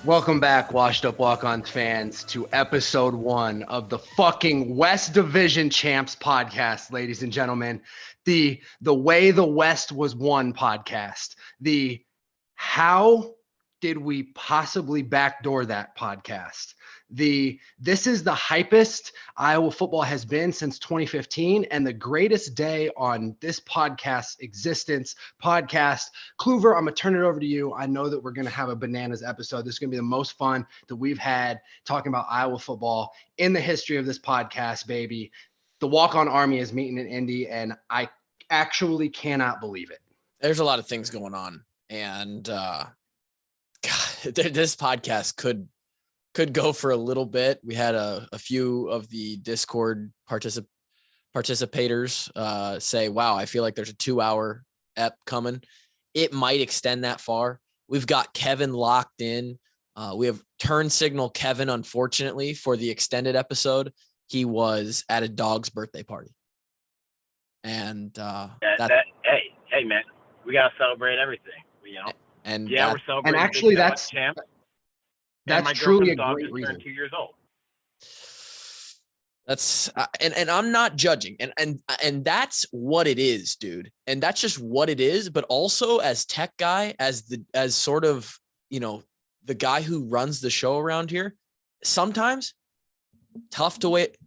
Welcome back, Washed Up Walkons fans, to episode 1 of the fucking West Division Champs podcast, ladies and gentlemen. The Way the West Was Won podcast. The How Did We Possibly Backdoor That podcast. This is the hypest Iowa football has been since 2015 and the greatest day on this podcast's existence. Kluver, I'm going to turn it over to you. I know that we're going to have a bananas episode. This is going to be the most fun that we've had talking about Iowa football in the history of this podcast, baby. The Walkon Army is meeting in Indy, and I actually cannot believe it. There's a lot of things going on, and this podcast could go for a little bit. We had a few of the Discord participators say, wow, I feel like there's a 2-hour ep coming. It might extend that far. We've got Kevin locked in. We have turn signal Kevin, unfortunately, for the extended episode. He was at a dog's birthday party. And hey man, we gotta celebrate everything, you know. And we're celebrating. And actually, that's truly a dog great reason. 2 years old. That's and I'm not judging, and that's what it is, dude. And that's just what it is. But also, as tech guy, as sort of, you know, the guy who runs the show around here, sometimes tough to wait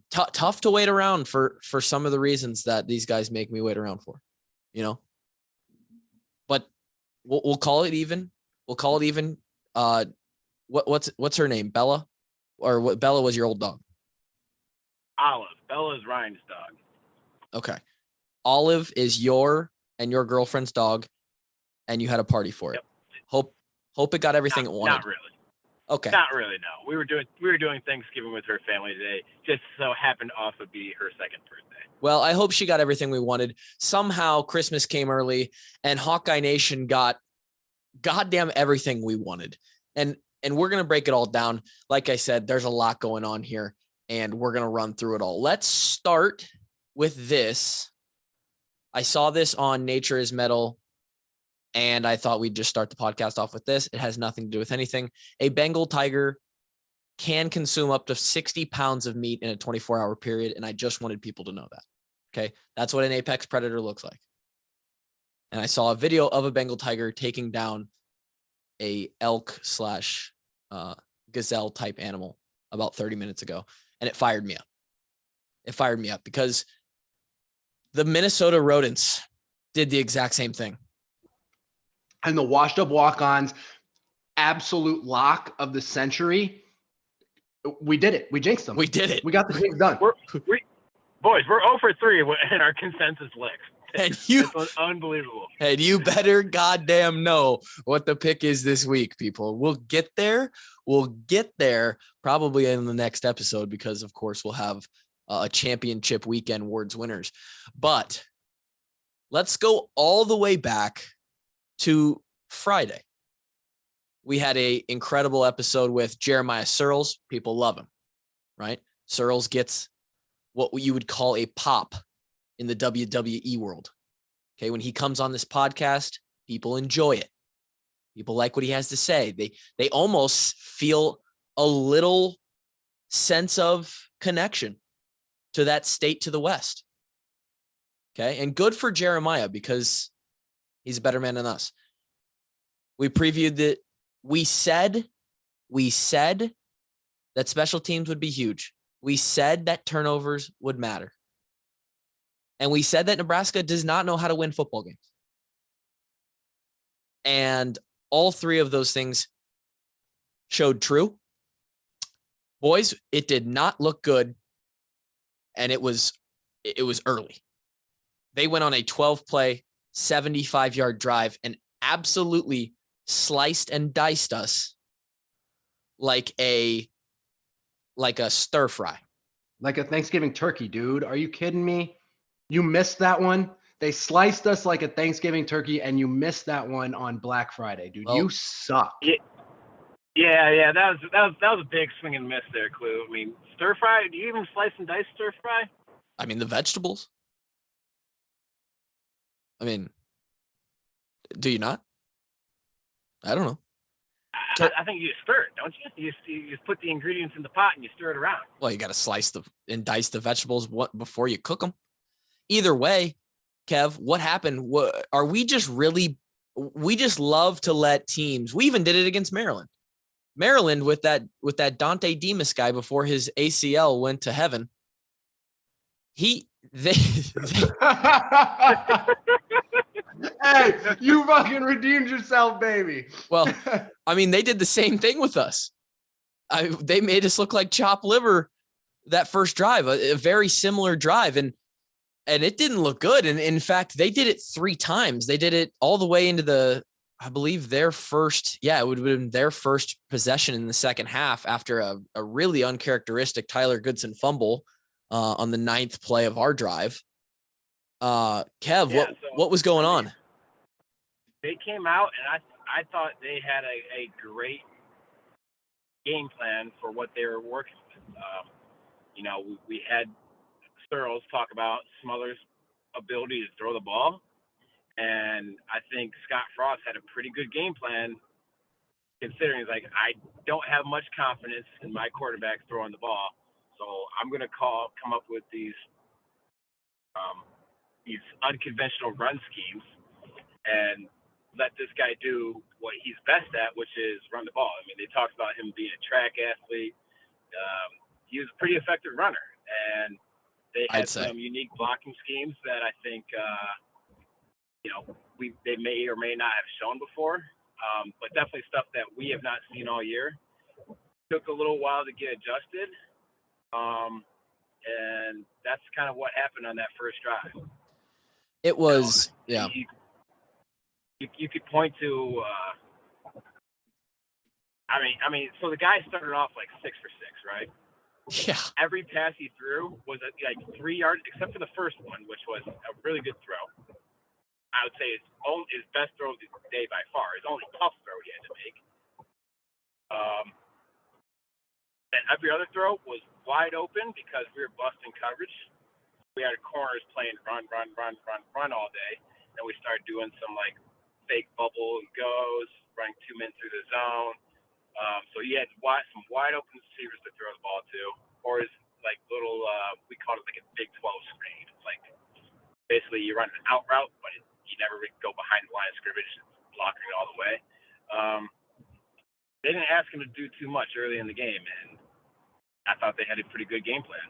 around for some of the reasons that these guys make me wait around for, you know. But we'll call it even. We'll call it even. What's her name? Bella, or what? Bella was your old dog. Olive. Bella is Ryan's dog. Okay. Olive is your and your girlfriend's dog, and you had a party for it. Yep. Hope it got everything it wanted. Not really. Okay. Not really, no. We were doing Thanksgiving with her family today. Just so happened to also be her second birthday. Well, I hope she got everything we wanted. Somehow Christmas came early and Hawkeye Nation got goddamn everything we wanted. And we're going to break it all down. Like I said, there's a lot going on here, and we're going to run through it all. Let's start with this. I saw this on Nature is Metal, and I thought we'd just start the podcast off with this. It has nothing to do with anything. A Bengal tiger can consume up to 60 pounds of meat in a 24-hour period, and I just wanted people to know that. Okay? That's what an apex predator looks like. And I saw a video of a Bengal tiger taking down a elk / gazelle type animal about 30 minutes ago, and it fired me up. It fired me up because the Minnesota rodents did the exact same thing. And the Washed Up Walk-Ons absolute lock of the century. We did it. We jinxed them. We did it. We got the things done. We're 0 for 3 in our consensus licks. And you, it's unbelievable. And you better goddamn know what the pick is this week, people. We'll get there. We'll get there probably in the next episode because, of course, we'll have a championship weekend awards winners. But let's go all the way back to Friday. We had an incredible episode with Jeremiah Searles. People love him, right? Searles gets what you would call a pop in the WWE world. Okay. When he comes on this podcast, people enjoy it. People like what he has to say. They almost feel a little sense of connection to that state to the West. Okay. And good for Jeremiah because he's a better man than us. We previewed that. We said that special teams would be huge. We said that turnovers would matter. And we said that Nebraska does not know how to win football games. And all three of those things showed true. Boys, it did not look good. And it was early. They went on a 12-play, 75-yard drive and absolutely sliced and diced us like a stir fry. Like a Thanksgiving turkey, dude. Are you kidding me? You missed that one. They sliced us like a Thanksgiving turkey, and you missed that one on Black Friday, dude. Well, you suck. Yeah. That was a big swing and miss there, Clue. I mean, stir fry. Do you even slice and dice stir fry? I mean, the vegetables. I mean, do you not? I don't know. I think you just stir it, don't you? You just put the ingredients in the pot and you stir it around. Well, you got to slice and dice the vegetables before you cook them. Either way, Kev, what happened? Are we just really? We just love to let teams. We even did it against Maryland. Maryland with that Dante Demas guy before his ACL went to heaven. They Hey, you fucking redeemed yourself, baby. Well, I mean, they did the same thing with us. They made us look like chopped liver that first drive, a very similar drive, and it didn't look good. And in fact, they did it 3 times. They did it all the way into I believe their first, it would have been their first possession in the second half after a really uncharacteristic Tyler Goodson fumble on the 9th play of our drive. Kev, what was going on? They came out, and I thought they had a great game plan for what they were working with. We had Searles talk about Smothers' ability to throw the ball, and I think Scott Frost had a pretty good game plan, considering he's like, I don't have much confidence in my quarterback throwing the ball, so I'm going to come up with these unconventional run schemes and let this guy do what he's best at, which is run the ball. I mean, they talked about him being a track athlete. He was a pretty effective runner, and they had some unique blocking schemes that I think, they may or may not have shown before, but definitely stuff that we have not seen all year. Took a little while to get adjusted, and that's kind of what happened on that first drive. It was, You could point to, so the guy started off like 6 for 6, right? Yeah. Every pass he threw was like 3 yards, except for the first one, which was a really good throw. I would say his best throw of the day by far. His only tough throw he had to make. And every other throw was wide open because we were busting coverage. We had corners playing run all day. Then we started doing some like fake bubble and goes, running 2 men through the zone. So he had some wide open receivers to throw the ball to, or his like little, we called it like a Big 12 screen. It's like basically you run an out route, but you never really go behind the line of scrimmage, blocking it all the way. They didn't ask him to do too much early in the game, and I thought they had a pretty good game plan.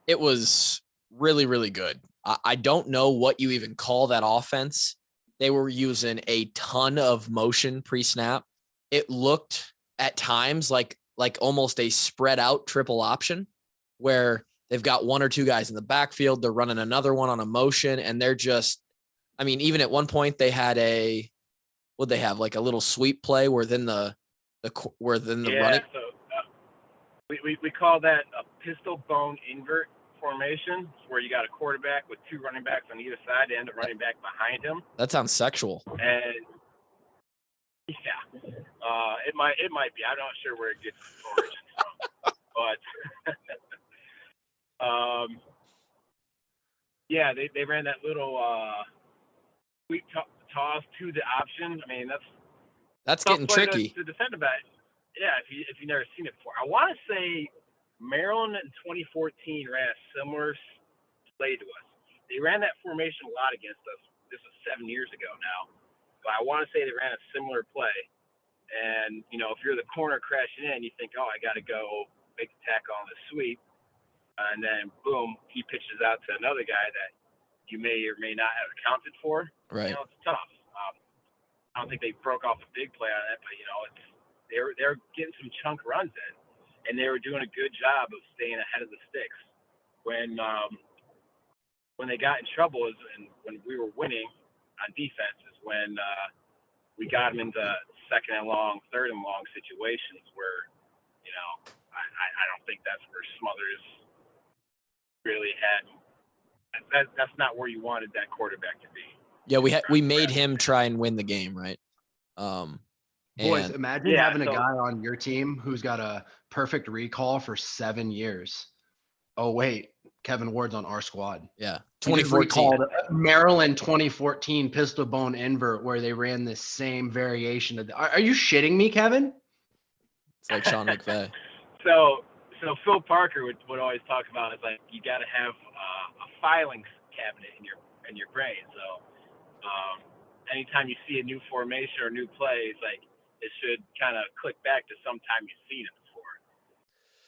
It was really, really good. I don't know what you even call that offense. They were using a ton of motion pre-snap. It looked at times like almost a spread out triple option where they've got 1 or 2 guys in the backfield. They're running another one on a motion, and they're just, even at one point they had like a little sweep play within the running. So we call that a pistol bone invert formation, where you got a quarterback with 2 running backs on either side and a running back behind him. That sounds sexual. And it might be. I'm not sure where it gets its origin from, but they ran that little sweep toss to the option. That's getting tricky to defend about. Yeah, if you've never seen it before, I want to say Maryland in 2014 ran a similar play to us. They ran that formation a lot against us. This was 7 years ago now, but I want to say they ran a similar play. And if you're the corner crashing in, you think, I got to go make the tackle on the sweep, and then boom, he pitches out to another guy that you may or may not have accounted for. Right. It's tough. I don't think they broke off a big play on it, but they're getting some chunk runs in, and they were doing a good job of staying ahead of the sticks. When they got in trouble and when we were winning on defense is when we got them into 2nd and long, 3rd and long situations where, I don't think that's where Smothers really had. That's not where you wanted that quarterback to be. Yeah, we made him try and win the game, right? Boys, imagine having a guy on your team who's got a perfect recall for 7 years. Oh wait, Kevin Ward's on our squad. Yeah, 2014 Maryland 2014 pistol bone invert where they ran the same variation of are you shitting me, Kevin? It's like Sean McVay. So Phil Parker would always talk about, it's like you got to have a filing cabinet in your brain. So anytime you see a new formation or new play, it's like it should kind of click back to sometime you've seen it before.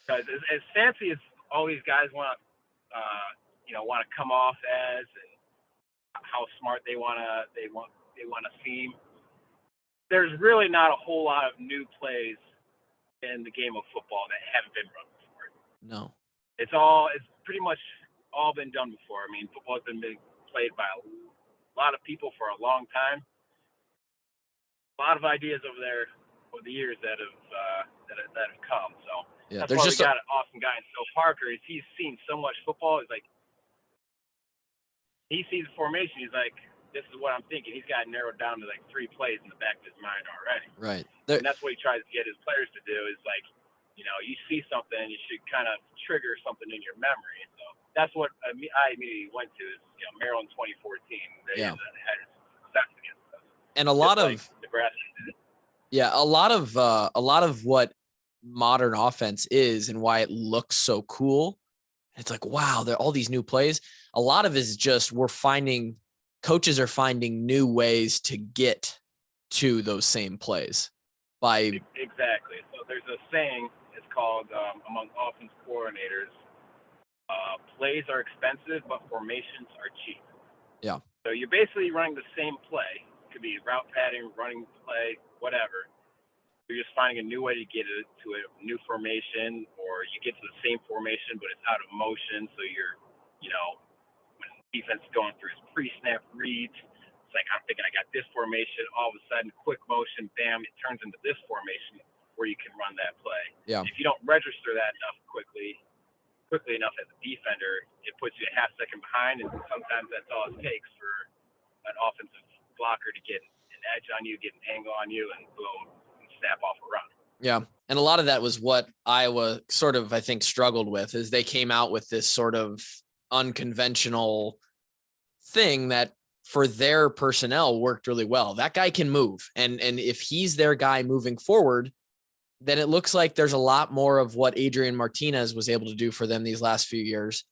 Because as fancy as all these guys want to come off as, and how smart they want to seem, there's really not a whole lot of new plays in the game of football that haven't been run before. No. It's pretty much all been done before. I mean, football's been played by a lot of people for a long time. A lot of ideas over there over the years that have come. So Yeah, that's why we got an awesome guy in Phil Parker. He's seen so much football. He's like, he sees the formation. He's like, this is what I'm thinking. He's got it narrowed down to like 3 plays in the back of his mind already. Right. And that's what he tries to get his players to do, is like, you see something, you should kind of trigger something in your memory. So that's what I immediately went to, is Maryland 2014. They had success against us. And a lot of Nebraska did. Yeah, a lot of what modern offense is and why it looks so cool. It's like, wow, there are all these new plays. A lot of it is just coaches are finding new ways to get to those same plays by exactly. So there's a saying, it's called among offense coordinators, plays are expensive, but formations are cheap. Yeah. So you're basically running the same play. It could be route pattern, running play, whatever. You're just finding a new way to get it to a new formation, or you get to the same formation, but it's out of motion. So you're, when defense is going through his pre-snap reads, it's like, I'm thinking I got this formation. All of a sudden, quick motion, bam, it turns into this formation where you can run that play. Yeah. If you don't register that enough quickly enough as a defender, it puts you a half second behind, and sometimes that's all it takes for an offensive blocker to get an edge on you, get an angle on you, and boom, and snap off a run. Yeah. And a lot of that was what Iowa sort of, I think, struggled with, is they came out with this sort of unconventional thing that for their personnel worked really well. That guy can move. And if he's their guy moving forward, then it looks like there's a lot more of what Adrian Martinez was able to do for them these last few years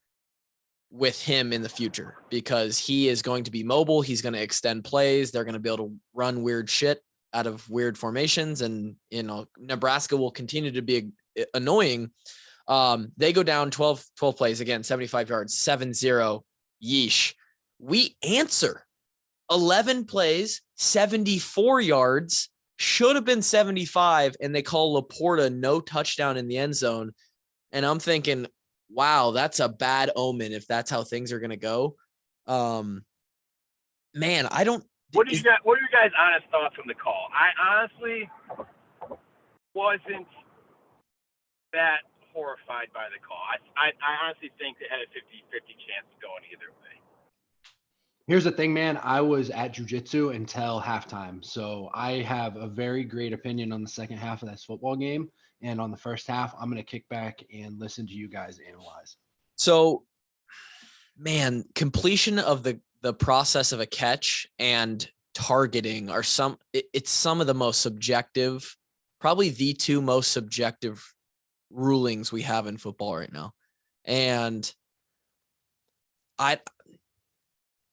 with him in the future, because he is going to be mobile. He's going to extend plays. They're going to be able to run weird shit out of weird formations. And, Nebraska will continue to be annoying. They go down 12 plays, again, 75 yards, 7-0, yeesh. We answer 11 plays, 74 yards, should have been 75, and they call Laporta no touchdown in the end zone. And I'm thinking, wow, that's a bad omen if that's how things are going to go. Man, I don't. What are your guys' honest thoughts on the call? I honestly wasn't that horrified by the call. I honestly think they had a 50-50 chance of going either way. Here's the thing, man. I was at jiu-jitsu until halftime. So I have a very great opinion on the second half of this football game. And on the first half, I'm going to kick back and listen to you guys analyze. So, man, completion of the process of a catch and targeting are it's some of the most subjective, probably the 2 most subjective rulings we have in football right now. And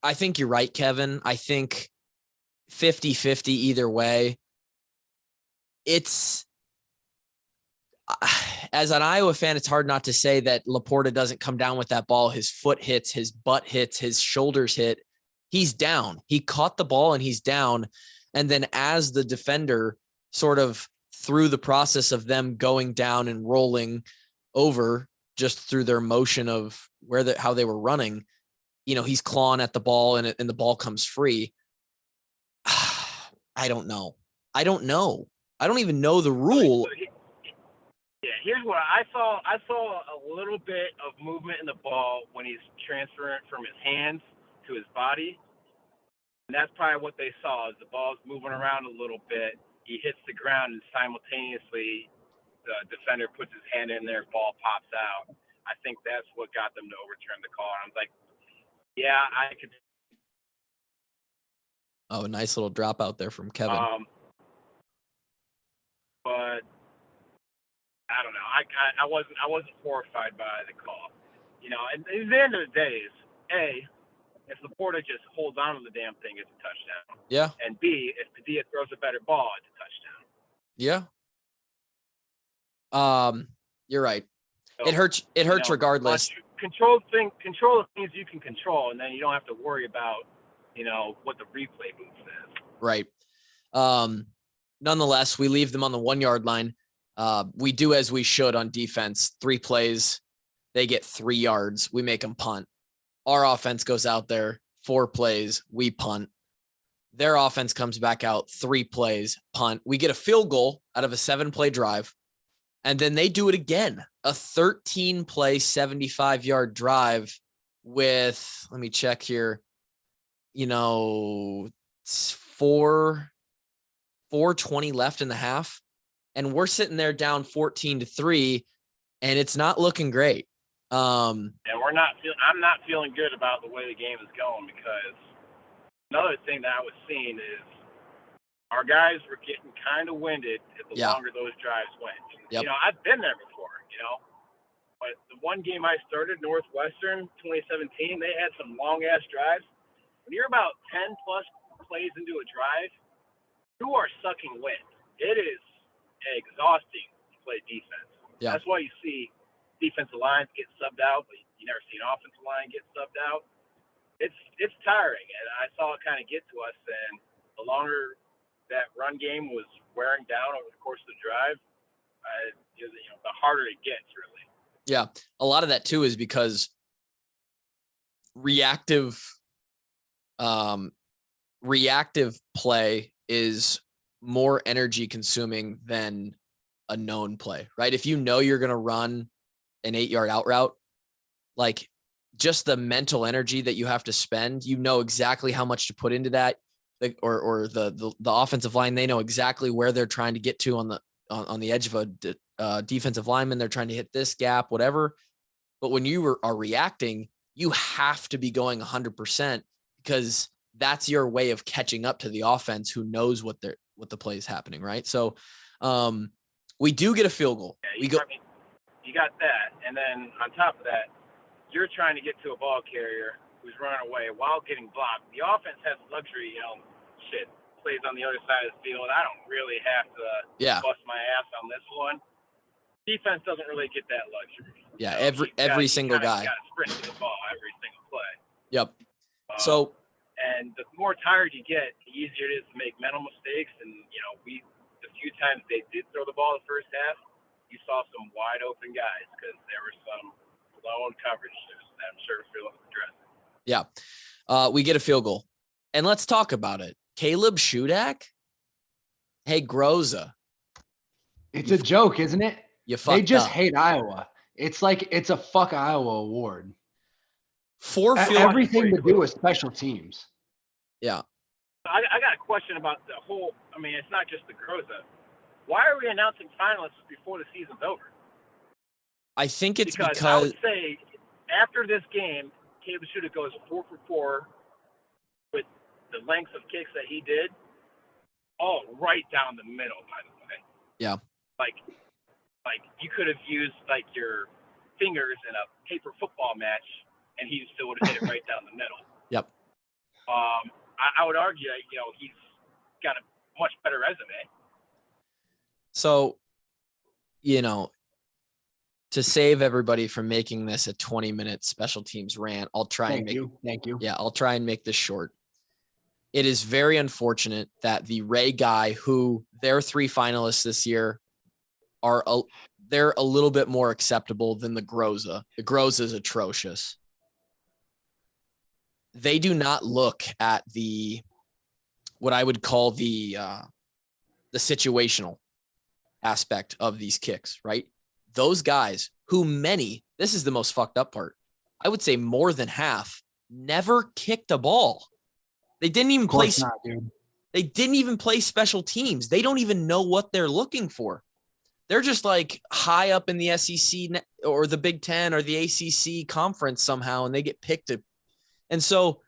I think you're right, Kevin. I think 50-50 either way. It's, as an Iowa fan, it's hard not to say that Laporta doesn't come down with that ball. His foot hits, his butt hits, his shoulders hit. He's down. He caught the ball and he's down. And then as the defender, sort of through the process of them going down and rolling over just through their motion of how they were running, he's clawing at the ball and the ball comes free. I don't know. I don't even know the rule. Yeah, here's what I saw. I saw a little bit of movement in the ball when he's transferring from his hands to his body. And that's probably what they saw, is the ball's moving around a little bit. He hits the ground, and simultaneously the defender puts his hand in there, ball pops out. I think that's what got them to overturn the call. And I was like, yeah, I could. Oh, a nice little drop out there from Kevin. But I don't know. I wasn't horrified by the call. And at the end of the day is if Laporta just holds on to the damn thing, it's a touchdown. Yeah. And B, if Padilla throws a better ball, it's a touchdown. Yeah. You're right. So, it hurts regardless. Control the things you can control, and then you don't have to worry about, what the replay booth says. Right. Nonetheless, we leave them on the 1 yard line. We do as we should on defense. 3 plays, they get 3 yards. We make them punt. Our offense goes out there, 4 plays, we punt. Their offense comes back out, 3 plays, punt. We get a field goal out of a 7-play drive. And then they do it again, a 13-play, 75-yard drive with, let me check here, 4:20 left in the half. And we're sitting there down 14-3, and it's not looking great. And I'm not feeling good about the way the game is going, because another thing that I was seeing is our guys were getting kind of winded the longer those drives went. Yep. I've been there before, but the one game I started, Northwestern 2017, they had some long ass drives. When you're about 10 plus plays into a drive, you are sucking wind. It is exhausting to play defense. Yeah. That's why you see defensive lines get subbed out, but you never see an offensive line get subbed out. It's tiring, and I saw it kind of get to us. And the longer that run game was wearing down over the course of the drive, the harder it gets, really. Yeah, a lot of that too is because reactive play is more energy consuming than a known play, right? If you know you're going to run an 8-yard out route, like just the mental energy that you have to spend, exactly how much to put into that, or the offensive line, they know exactly where they're trying to get to on the edge of a defensive lineman. They're trying to hit this gap, whatever. But when you are reacting, you have to be going 100%, because that's your way of catching up to the offense who knows what the play is happening, right? So we do get a field goal. Yeah, you got that, and then on top of that, you're trying to get to a ball carrier who's running away while getting blocked. The offense has luxury, plays on the other side of the field. I don't really have to bust my ass on this one. Defense doesn't really get that luxury. Yeah, every single guy. You got to sprint to the ball every single play. Yep. And the more tired you get, the easier it is to make mental mistakes. And, the few times they did throw the ball the first half, you saw some wide open guys because there was some blown coverage that I'm sure Phil addressed. Yeah. We get a field goal. And let's talk about it. Caleb Shudak? Hey, Groza. It's a joke, isn't it? They just up. hate Iowa. It's like it's a fuck Iowa award. Everything to do with special teams. Yeah. I got a question about the whole. I mean, it's not just the Groza. Why are we announcing finalists before the season's over? I think it's because I would say after this game, Caleb Shudak goes 4 for 4 with the length of kicks that he did, all right down the middle, by the way. Yeah. Like you could have used like your fingers in a paper football match, and he still would have hit it right down the middle. Yep. I would argue that, he's got a much better resume. So, to save everybody from making this a 20-minute special teams rant, I'll try and make Thank you. Yeah, I'll try and make this short. It is very unfortunate that the Ray guy, who their 3 finalists this year they're a little bit more acceptable than the Groza. The Groza is atrocious. They do not look at what I would call the situational aspect of these kicks, right? Those guys this is the most fucked up part. I would say more than half never kicked a ball. They didn't even play. They didn't even play special teams. They don't even know what they're looking for. They're just like high up in the SEC or the Big Ten or the ACC conference somehow, and they get picked. And so,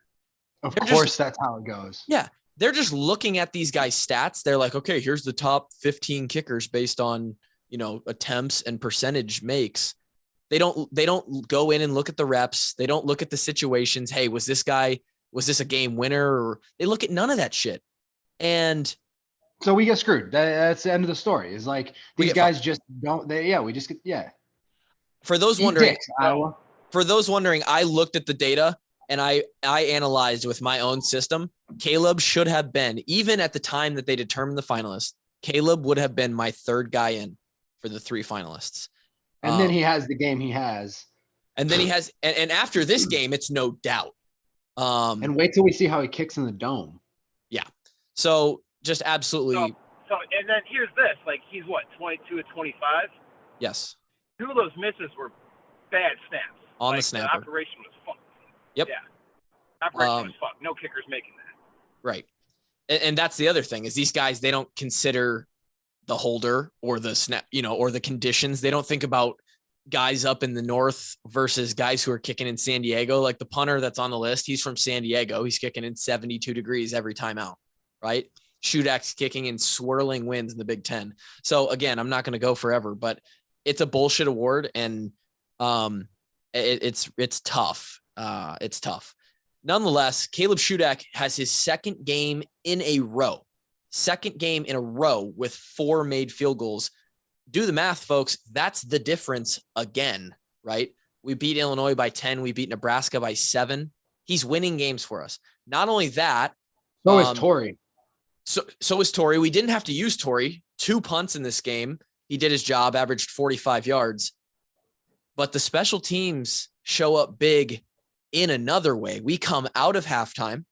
of course, that's how it goes. Yeah. They're just looking at these guys' stats. They're like, okay, here's the top 15 kickers based on, attempts and percentage makes, they don't go in and look at the reps. They don't look at the situations. Hey, was this a game winner? Or they look at none of that shit. And so we get screwed. That's the end of the story. Is like these guys just don't. We just get For those wondering, I looked at the data and I analyzed with my own system. Caleb should have been, even at the time that they determined the finalists, Caleb would have been my third guy in for the 3 finalists. And then he has the game he has. And then he has, and after this game, it's no doubt. And wait till we see how he kicks in the dome. Yeah. So just absolutely. So and then here's this, like he's what, 22 to 25? Yes. 2 of those misses were bad snaps. On the snapper. The operation was fucked. Yep. Yeah. Operation was fucked. No kickers making that. Right. And that's the other thing is these guys, they don't consider the holder or the snap, or the conditions. They don't think about guys up in the north versus guys who are kicking in San Diego. Like the punter that's on the list, he's from San Diego. He's kicking in 72 degrees every time out, right? Shudak's kicking in swirling winds in the Big Ten. So again, I'm not going to go forever, but it's a bullshit award, and it's tough. It's tough. Nonetheless, Caleb Shudak has his second game in a row with 4 made field goals. Do the math, folks. That's the difference again, right? We beat Illinois by 10. We beat Nebraska by 7. He's winning games for us. Not only that. So is Torrey. So is Torrey. We didn't have to use Torrey. 2 punts in this game. He did his job, averaged 45 yards. But the special teams show up big in another way. We come out of halftime.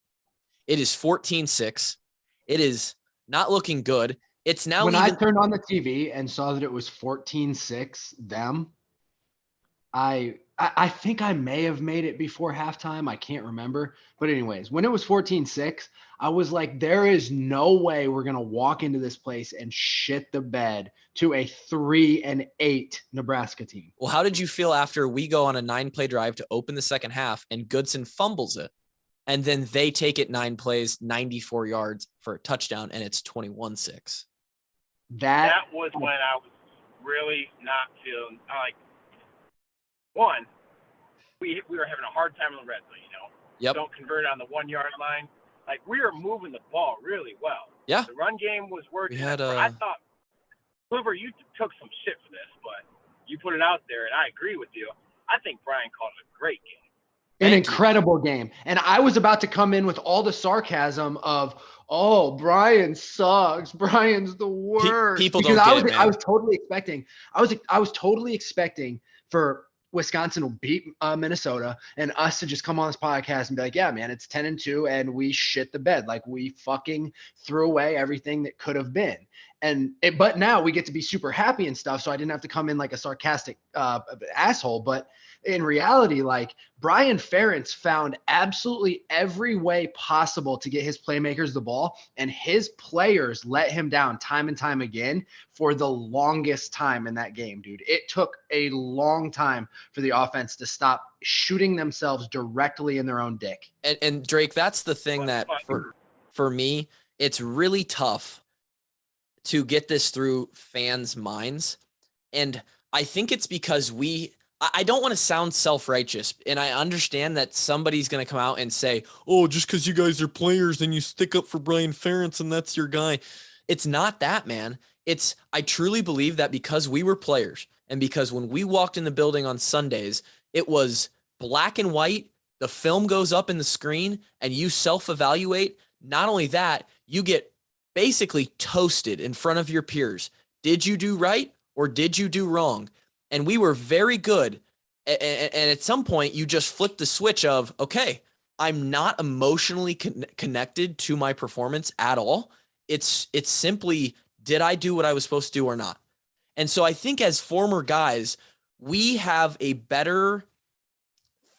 It is 14-6. It is not looking good. It's now when I turned on the TV and saw that it was 14-6 them, I think I may have made it before halftime. I can't remember. But anyways, when it was 14-6, I was like, there is no way we're going to walk into this place and shit the bed to a 3-8 Nebraska team. Well, how did you feel after we go on a 9-play drive to open the second half and Goodson fumbles it? And then they take it 9 plays, 94 yards for a touchdown, and it's 21-6. That was when I was really not feeling like, one, we were having a hard time in the red zone, Yep. Don't convert on the 1-yard line. Like, we were moving the ball really well. Yeah. The run game was working. I thought, Hoover, you took some shit for this, but you put it out there, and I agree with you. I think Brian called it a great game. An incredible game. And I was about to come in with all the sarcasm of, oh, Brian sucks. Brian's the worst. People don't get it, man. I was totally expecting for Wisconsin will beat Minnesota and us to just come on this podcast and be like, yeah, man, it's 10-2 and we shit the bed. Like we fucking threw away everything that could have been. But now we get to be super happy and stuff. So I didn't have to come in like a sarcastic asshole, but in reality, like Brian Ferentz found absolutely every way possible to get his playmakers the ball, and his players let him down time and time again for the longest time in that game, dude. It took a long time for the offense to stop shooting themselves directly in their own dick. And Drake, that's the thing that for me, it's really tough to get this through fans' minds. And I think it's because I don't want to sound self-righteous, and I understand that somebody's going to come out and say, oh, just because you guys are players, then you stick up for Brian Ferentz and that's your guy. It's not that, man. I truly believe that because we were players and because when we walked in the building on Sundays, it was black and white. The film goes up in the screen and you self-evaluate. Not only that, you get basically toasted in front of your peers. Did you do right or did you do wrong? And we were very good. And at some point, you just flip the switch of, okay, I'm not emotionally connected to my performance at all. It's simply, did I do what I was supposed to do or not? And so I think as former guys, we have a better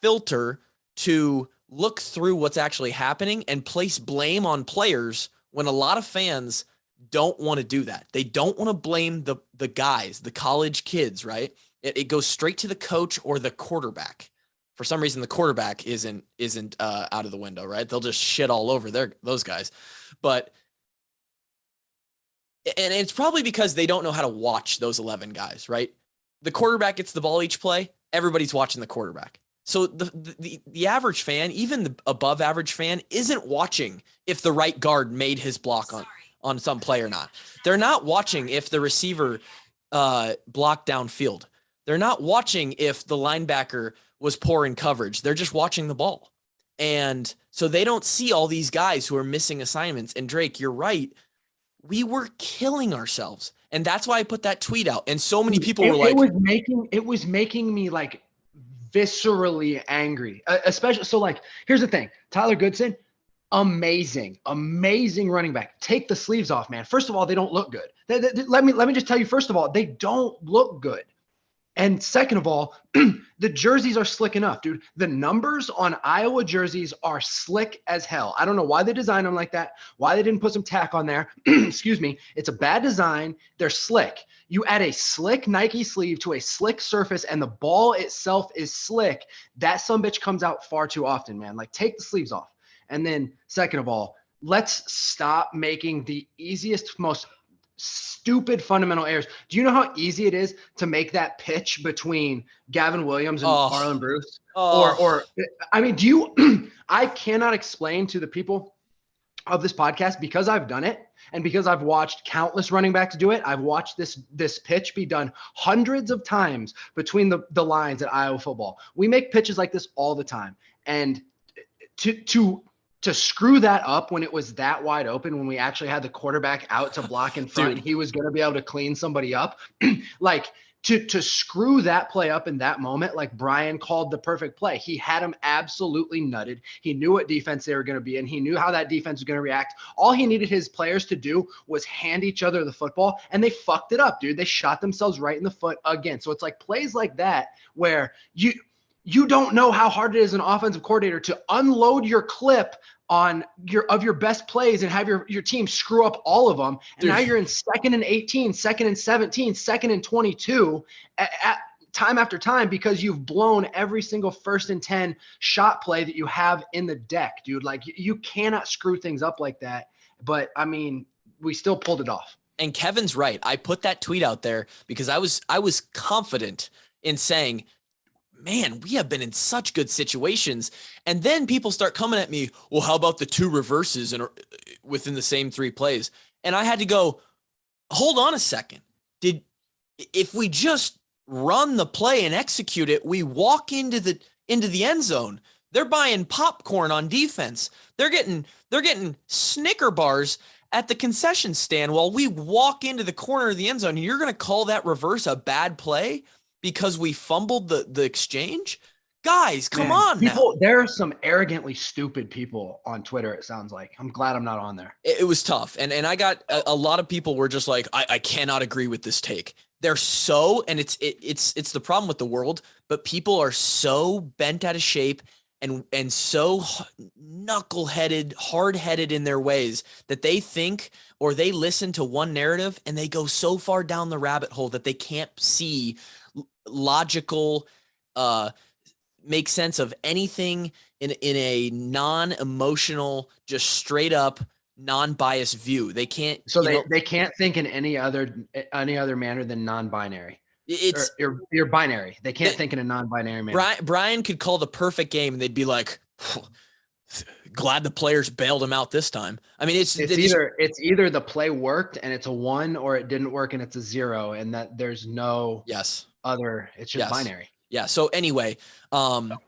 filter to look through what's actually happening and place blame on players when a lot of fans don't want to do that. They don't want to blame the guys, the college kids, right? It goes straight to the coach or the quarterback. For some reason, the quarterback isn't out of the window, right? They'll just shit all over those guys. But And it's probably because they don't know how to watch those 11 guys, right? The quarterback gets the ball each play. Everybody's watching the quarterback. So the average fan, even the above average fan, isn't watching if the right guard made his block on some play or not. They're not watching if the receiver blocked downfield. They're not watching if the linebacker was poor in coverage. They're just watching the ball. And so they don't see all these guys who are missing assignments. And Drake, you're right. We were killing ourselves. And that's why I put that tweet out. And so many people were like, it was making me like viscerally angry, especially. So like, here's the thing, Tyler Goodson, amazing running back. Take the sleeves off, man. First of all, they don't look good. Let me just tell you, first of all, they don't look good. And second of all, the jerseys are slick enough, dude. The numbers on Iowa jerseys are slick as hell. I don't know why they designed them like that, why they didn't put some tack on there. Excuse me. It's a bad design. They're slick. You add a slick Nike sleeve to a slick surface and the ball itself is slick. That sumbitch comes out far too often, man. Like, take the sleeves off. And then second of all, let's stop making the easiest, most stupid fundamental errors. Do you know how easy it is to make that pitch between Gavin Williams and Arlen Bruce? Or I mean, do you I cannot explain to the people of this podcast, because I've done it and because I've watched countless running backs do it. I've watched this pitch be done hundreds of times between the lines at Iowa football. We make pitches like this all the time. And to screw that up when it was that wide open, when we actually had the quarterback out to block in front, he was going to be able to clean somebody up. Like, to screw that play up in that moment, like Brian called the perfect play. He had him absolutely nutted. He knew what defense they were going to be in. He knew how that defense was going to react. All he needed his players to do was hand each other the football, and they fucked it up, dude. They shot themselves right in the foot again. So it's like plays like that where you don't know how hard it is, an offensive coordinator, to unload your clip on your best plays and have your team screw up all of them. And now you're in 2nd and 18, 2nd and 17, 2nd and 22 at time after time, because you've blown every single 1st and 10 shot play that you have in the deck, dude. Like, you cannot screw things up like that. But I mean, we still pulled it off. And Kevin's right. I put that tweet out there because I was confident in saying, man, we have been in such good situations. And then people start coming at me, well, how about the 2 reverses and within the same 3 plays? And I had to go, hold on a second. If we just run the play and execute it, we walk into the end zone. They're buying popcorn on defense. They're getting Snicker bars at the concession stand while we walk into the corner of the end zone. And you're going to call that reverse a bad play because we fumbled the exchange? Guys, come on now. There are some arrogantly stupid people on Twitter, it sounds like. I'm glad I'm not on there. It was tough. And I got a lot of people were just like, I cannot agree with this take. They're so, and it's the problem with the world, but people are so bent out of shape and so knuckle-headed, hard-headed in their ways that they think, or they listen to one narrative and they go so far down the rabbit hole that they can't see logical, make sense of anything in a non-emotional, just straight up non-biased view. They can't. So they can't think in any other manner than non-binary. You're binary. They can't think in a non-binary manner. Brian could call the perfect game and they'd be like, glad the players bailed him out this time. I mean, it's either the play worked and it's a 1, or it didn't work and it's a 0, and that there's no other. It's just binary. Yeah. So anyway, Kev.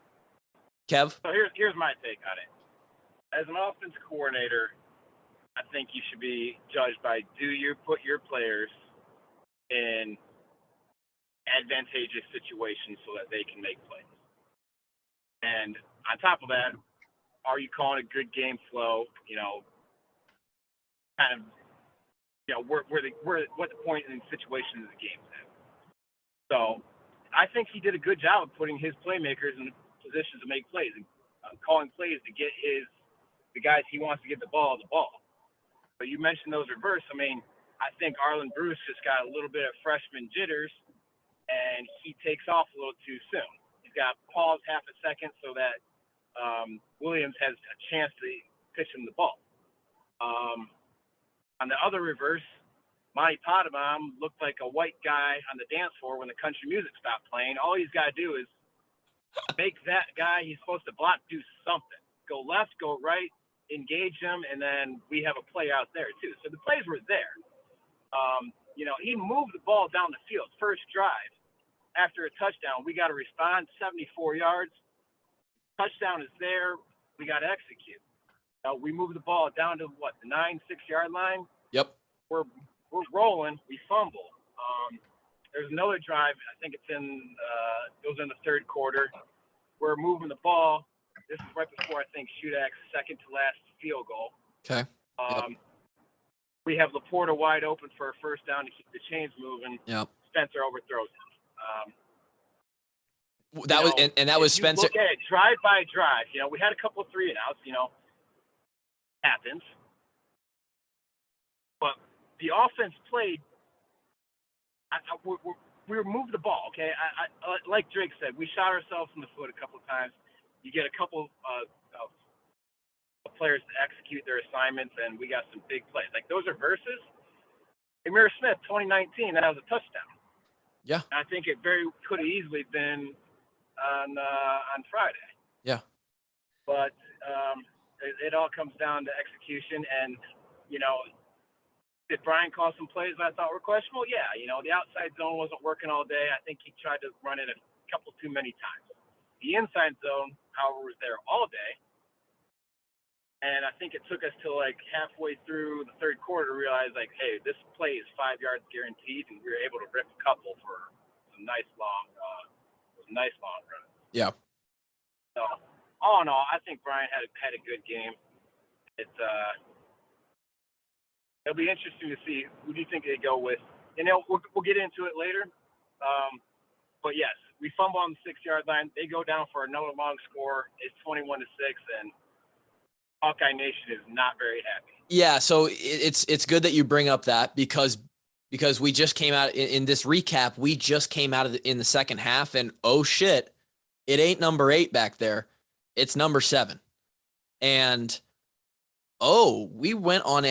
So here's my take on it. As an offense coordinator, I think you should be judged by, do you put your players in advantageous situations so that they can make plays? And on top of that, are you calling a good game flow? What the point in the situation of the game is at. So I think he did a good job of putting his playmakers in positions to make plays and calling plays to get the guys he wants to get the ball. But you mentioned those reverse. I mean, I think Arlen Bruce just got a little bit of freshman jitters, and he takes off a little too soon. He's got to pause half a second so that Williams has a chance to pitch him the ball. On the other reverse, Monty Potabom looked like a white guy on the dance floor when the country music stopped playing. All he's got to do is make that guy he's supposed to block do something. Go left, go right, engage him, and then we have a play out there too. So the plays were there. He moved the ball down the field. First drive, after a touchdown, we got to respond 74 yards. Touchdown is there. We got to execute. We move the ball down to the 6-yard line. Yep. We're rolling. We fumble. There's another drive. I think it goes in the third quarter. We're moving the ball. This is right before I think Shudak's second to last field goal. Okay. Yep. We have Laporta wide open for a first down to keep the chains moving. Yep. Spencer overthrows him. That was Spencer. Look at it drive by drive. We had a couple of 3 and outs. Happens. But the offense played. We moved the ball. Okay. I like Drake said, we shot ourselves in the foot a couple of times. You get a couple of players to execute their assignments, and we got some big plays. Like those are verses. Amir Smith, 2019, that was a touchdown. Yeah. And I think it very could have easily been on Friday. Yeah. But it all comes down to execution. And, did Brian call some plays that I thought were questionable? Yeah. The outside zone wasn't working all day. I think he tried to run it a couple too many times. The inside zone, however, was there all day. And I think it took us till like halfway through the third quarter to realize, like, hey, this play is 5 yards guaranteed, and we were able to rip a couple for some nice long runs. Yeah. So all in all, I think Brian had a good game. It'll be interesting to see who do you think they go with. And we'll get into it later. But yes, we fumble on the 6-yard line. They go down for another long score. It's 21-6, and Hawkeye Nation is not very happy. Yeah, so it's good that you bring up that because we just came out in this recap. We just came out in the second half, and oh shit, it ain't number 8 back there. It's number 7. And we went on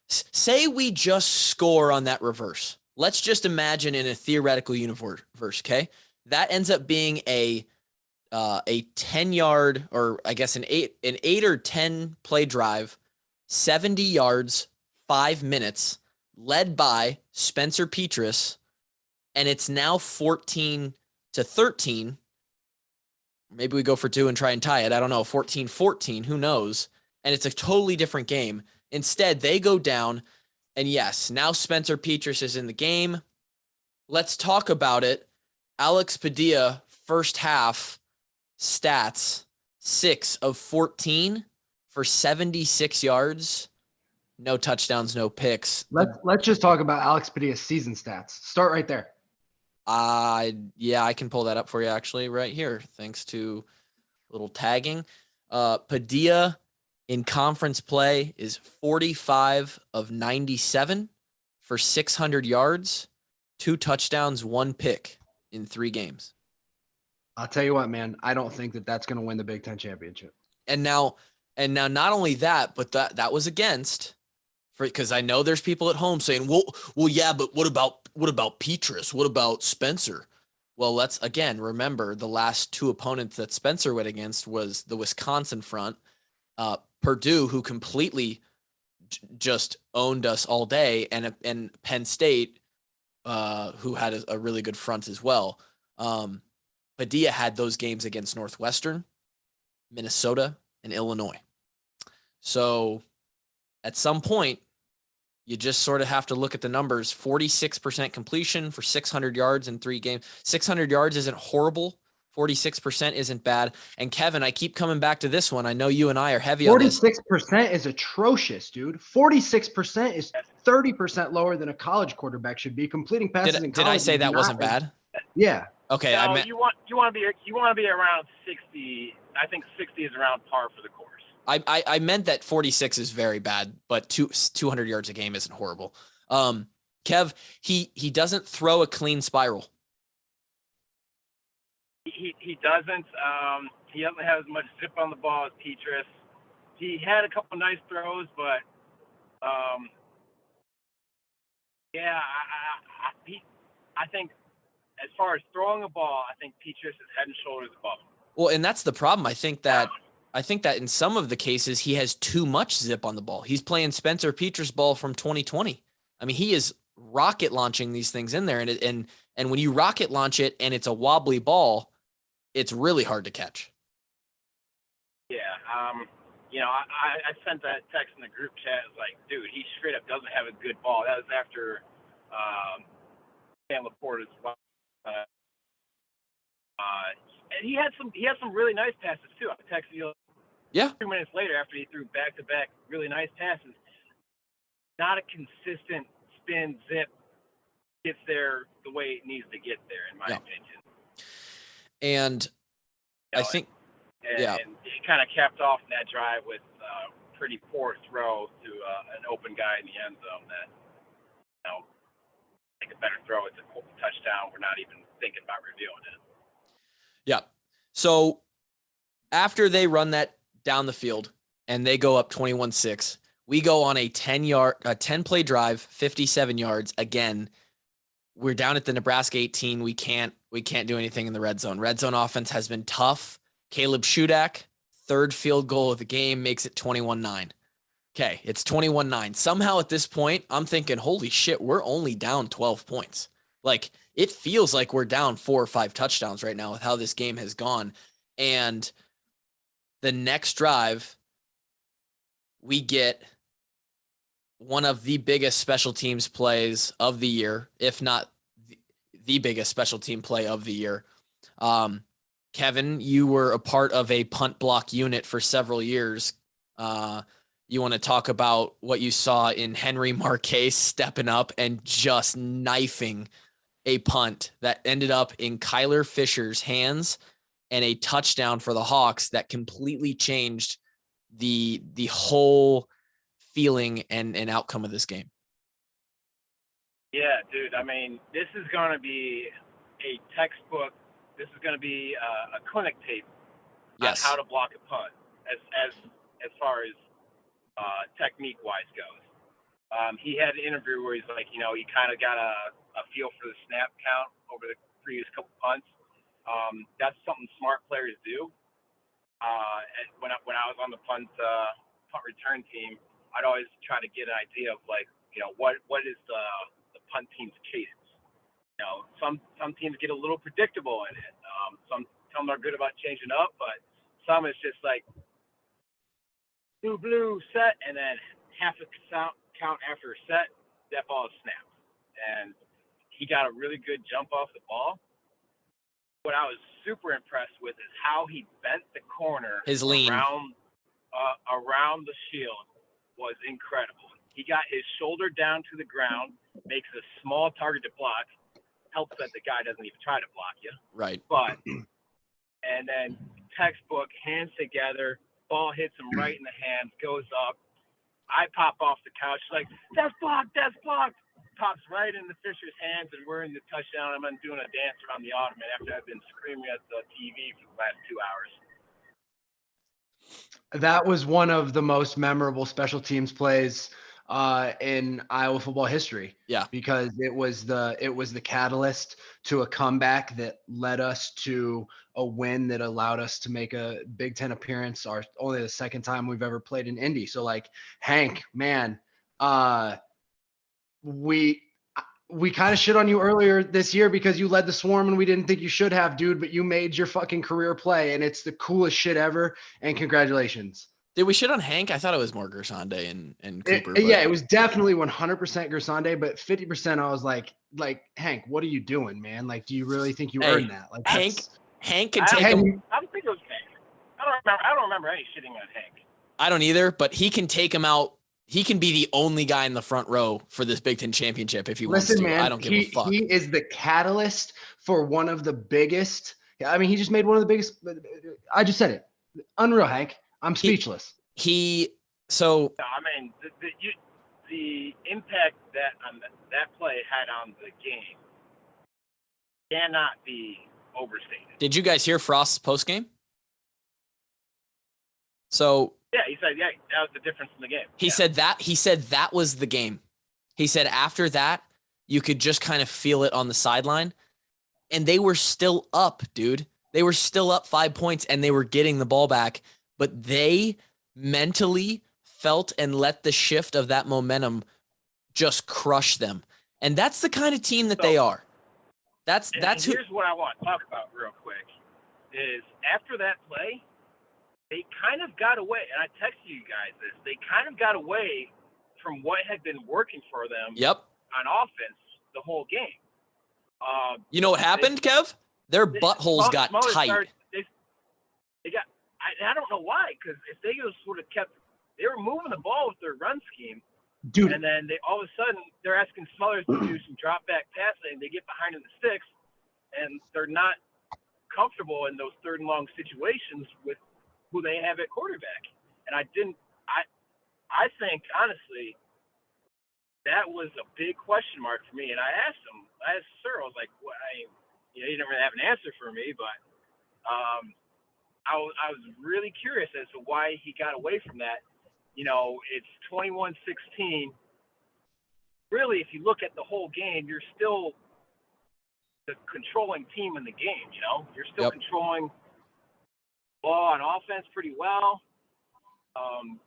say we just score on that reverse. Let's just imagine in a theoretical universe, okay? That ends up being a 10-yard, or I guess an 8 or 10 play drive, 70 yards, 5 minutes, led by Spencer Petras, and it's now 14-13. Maybe we go for 2 and try and tie it. I don't know, 14-14, who knows? And it's a totally different game. Instead, they go down, and yes, now Spencer Petras is in the game. Let's talk about it. Alex Padilla, first half stats, 6 of 14 for 76 yards. No touchdowns, no picks. Let's just talk about Alex Padilla's season stats. Start right there. Yeah, I can pull that up for you actually right here, thanks to a little tagging. Padilla in conference play is 45 of 97 for 600 yards, 2 touchdowns, 1 pick in 3 games. I'll tell you what, man, I don't think that's going to win the Big Ten championship. And now not only that, but that was against, because I know there's people at home saying, well, yeah, but what about Petras? What about Spencer? Well, let's again remember the last 2 opponents that Spencer went against was the Wisconsin front, Purdue, who completely just owned us all day, and Penn State, who had a really good front as well. Padilla had those games against Northwestern, Minnesota, and Illinois. So at some point, you just sort of have to look at the numbers. 46% completion for 600 yards in 3 games. 600 yards isn't horrible. 46% isn't bad. And Kevin, I keep coming back to this one. I know you and I are heavy on this. 46% is atrocious, dude. 46% is 30% lower than a college quarterback should be. Completing passes in college. Did I say that wasn't bad? Yeah. Okay. No, you want to be around 60. I think 60 is around par for the course. I meant that 46 is very bad, but 200 yards a game isn't horrible. Kev, he doesn't throw a clean spiral. He doesn't. He doesn't have as much zip on the ball as Petras. He had a couple nice throws, but Yeah, I think as far as throwing a ball, I think Petrus is head and shoulders above him. Well, and that's the problem. I think that in some of the cases he has too much zip on the ball. He's playing Spencer Petrus ball from 2020. I mean, he is rocket launching these things in there, and when you rocket launch it and it's a wobbly ball, it's really hard to catch. Yeah, I sent that text in the group chat. Like, dude, he straight up doesn't have a good ball. That was after Sam Laporta's. And he had some really nice passes too. I texted you. Yeah. 2 minutes later, after he threw back-to-back really nice passes, not a consistent spin zip gets there the way it needs to get there, in my opinion. And I think, and he kind of capped off in that drive with a pretty poor throw to an open guy in the end zone that, make a better throw. It's a touchdown. We're not even thinking about reviewing it. Yeah. So after they run that down the field and they go up 21-6, we go on a 10-play drive, 57 yards. Again, we're down at the Nebraska 18. We can't do anything in the red zone. Red zone offense has been tough. Caleb Shudak, third field goal of the game, makes it 21-9. Okay, it's 21-9. Somehow at this point, I'm thinking, holy shit, we're only down 12 points. Like, it feels like we're down 4 or 5 touchdowns right now with how this game has gone. And the next drive, we get one of the biggest special teams plays of the year, if not the biggest special team play of the year. Kevin, you were a part of a punt block unit for several years. You want to talk about what you saw in Henry Marquez stepping up and just knifing a punt that ended up in Kyler Fisher's hands and a touchdown for the Hawks that completely changed the whole feeling and outcome of this game. Yeah, dude. I mean, this is going to be a textbook. This is going to be a clinic tape on how to block a punt as far as technique-wise goes. He had an interview where he's like, he kind of got a feel for the snap count over the previous couple punts. That's something smart players do. And when I was on the punt return team, I'd always try to get an idea of what is the punt team's cadence. Some teams get a little predictable in it. Some are good about changing up, but some it's just like blue set, and then half a count after a set, that ball is snapped. And he got a really good jump off the ball. What I was super impressed with is how he bent the corner. His lean around the shield was incredible. He got his shoulder down to the ground, makes a small target to block. Helps that the guy doesn't even try to block you. Right. But, and then textbook, hands together, ball hits him right in the hands, goes up. I pop off the couch like, that's blocked. Pops right into Fisher's hands, and we're in the touchdown. I'm doing a dance around the ottoman after I've been screaming at the TV for the last 2 hours. That was one of the most memorable special teams plays in Iowa football history. Yeah. Because it was the catalyst to a comeback that led us to a win that allowed us to make a Big Ten appearance, only the second time we've ever played in Indy. So Hank, man, we kind of shit on you earlier this year because you led the swarm and we didn't think you should have, dude, but you made your fucking career play and it's the coolest shit ever. And congratulations. Did we shit on Hank? I thought it was more Gersonde and Cooper. Yeah, it was definitely 100% Gersonde, but 50% I was like, Hank, what are you doing, man? Do you really think you earned that? Hank can take him. I don't think it was Hank. I don't remember any shitting on Hank. I don't either, but he can take him out. He can be the only guy in the front row for this Big Ten championship if he wants to. Man, I don't give a fuck. He is the catalyst for one of the biggest. I mean, he just made one of the biggest. I just said it. Unreal, Hank. I'm speechless. The impact that play had on the game cannot be overstated. Did you guys hear Frost's post game? So yeah, he said, that was the difference in the game. He said that was the game. He said after that, You could just kind of feel it on the sideline. And they were still up, dude. They were still up 5 points and they were getting the ball back. But they mentally felt and let the shift of that momentum just crush them. And that's the kind of team that they are. That's who. Here's what I want to talk about real quick is after that play, they kind of got away. And I texted you guys this. They kind of got away from what had been working for them on offense the whole game. You know what happened, Kev? Their buttholes got tight. They got. I don't know why, because if they just would have kept, they were moving the ball with their run scheme, dude. And then they all of a sudden they're asking Smothers to do some drop back passing. They get behind in the sticks, and they're not comfortable in those third and long situations with who they have at quarterback. And I think honestly, that was a big question mark for me. And I asked Sir, I was like, what? He didn't really have an answer for me, but I was really curious as to why he got away from that. It's 21-16. Really, if you look at the whole game, you're still the controlling team in the game. You're still controlling ball on offense pretty well. Iowa's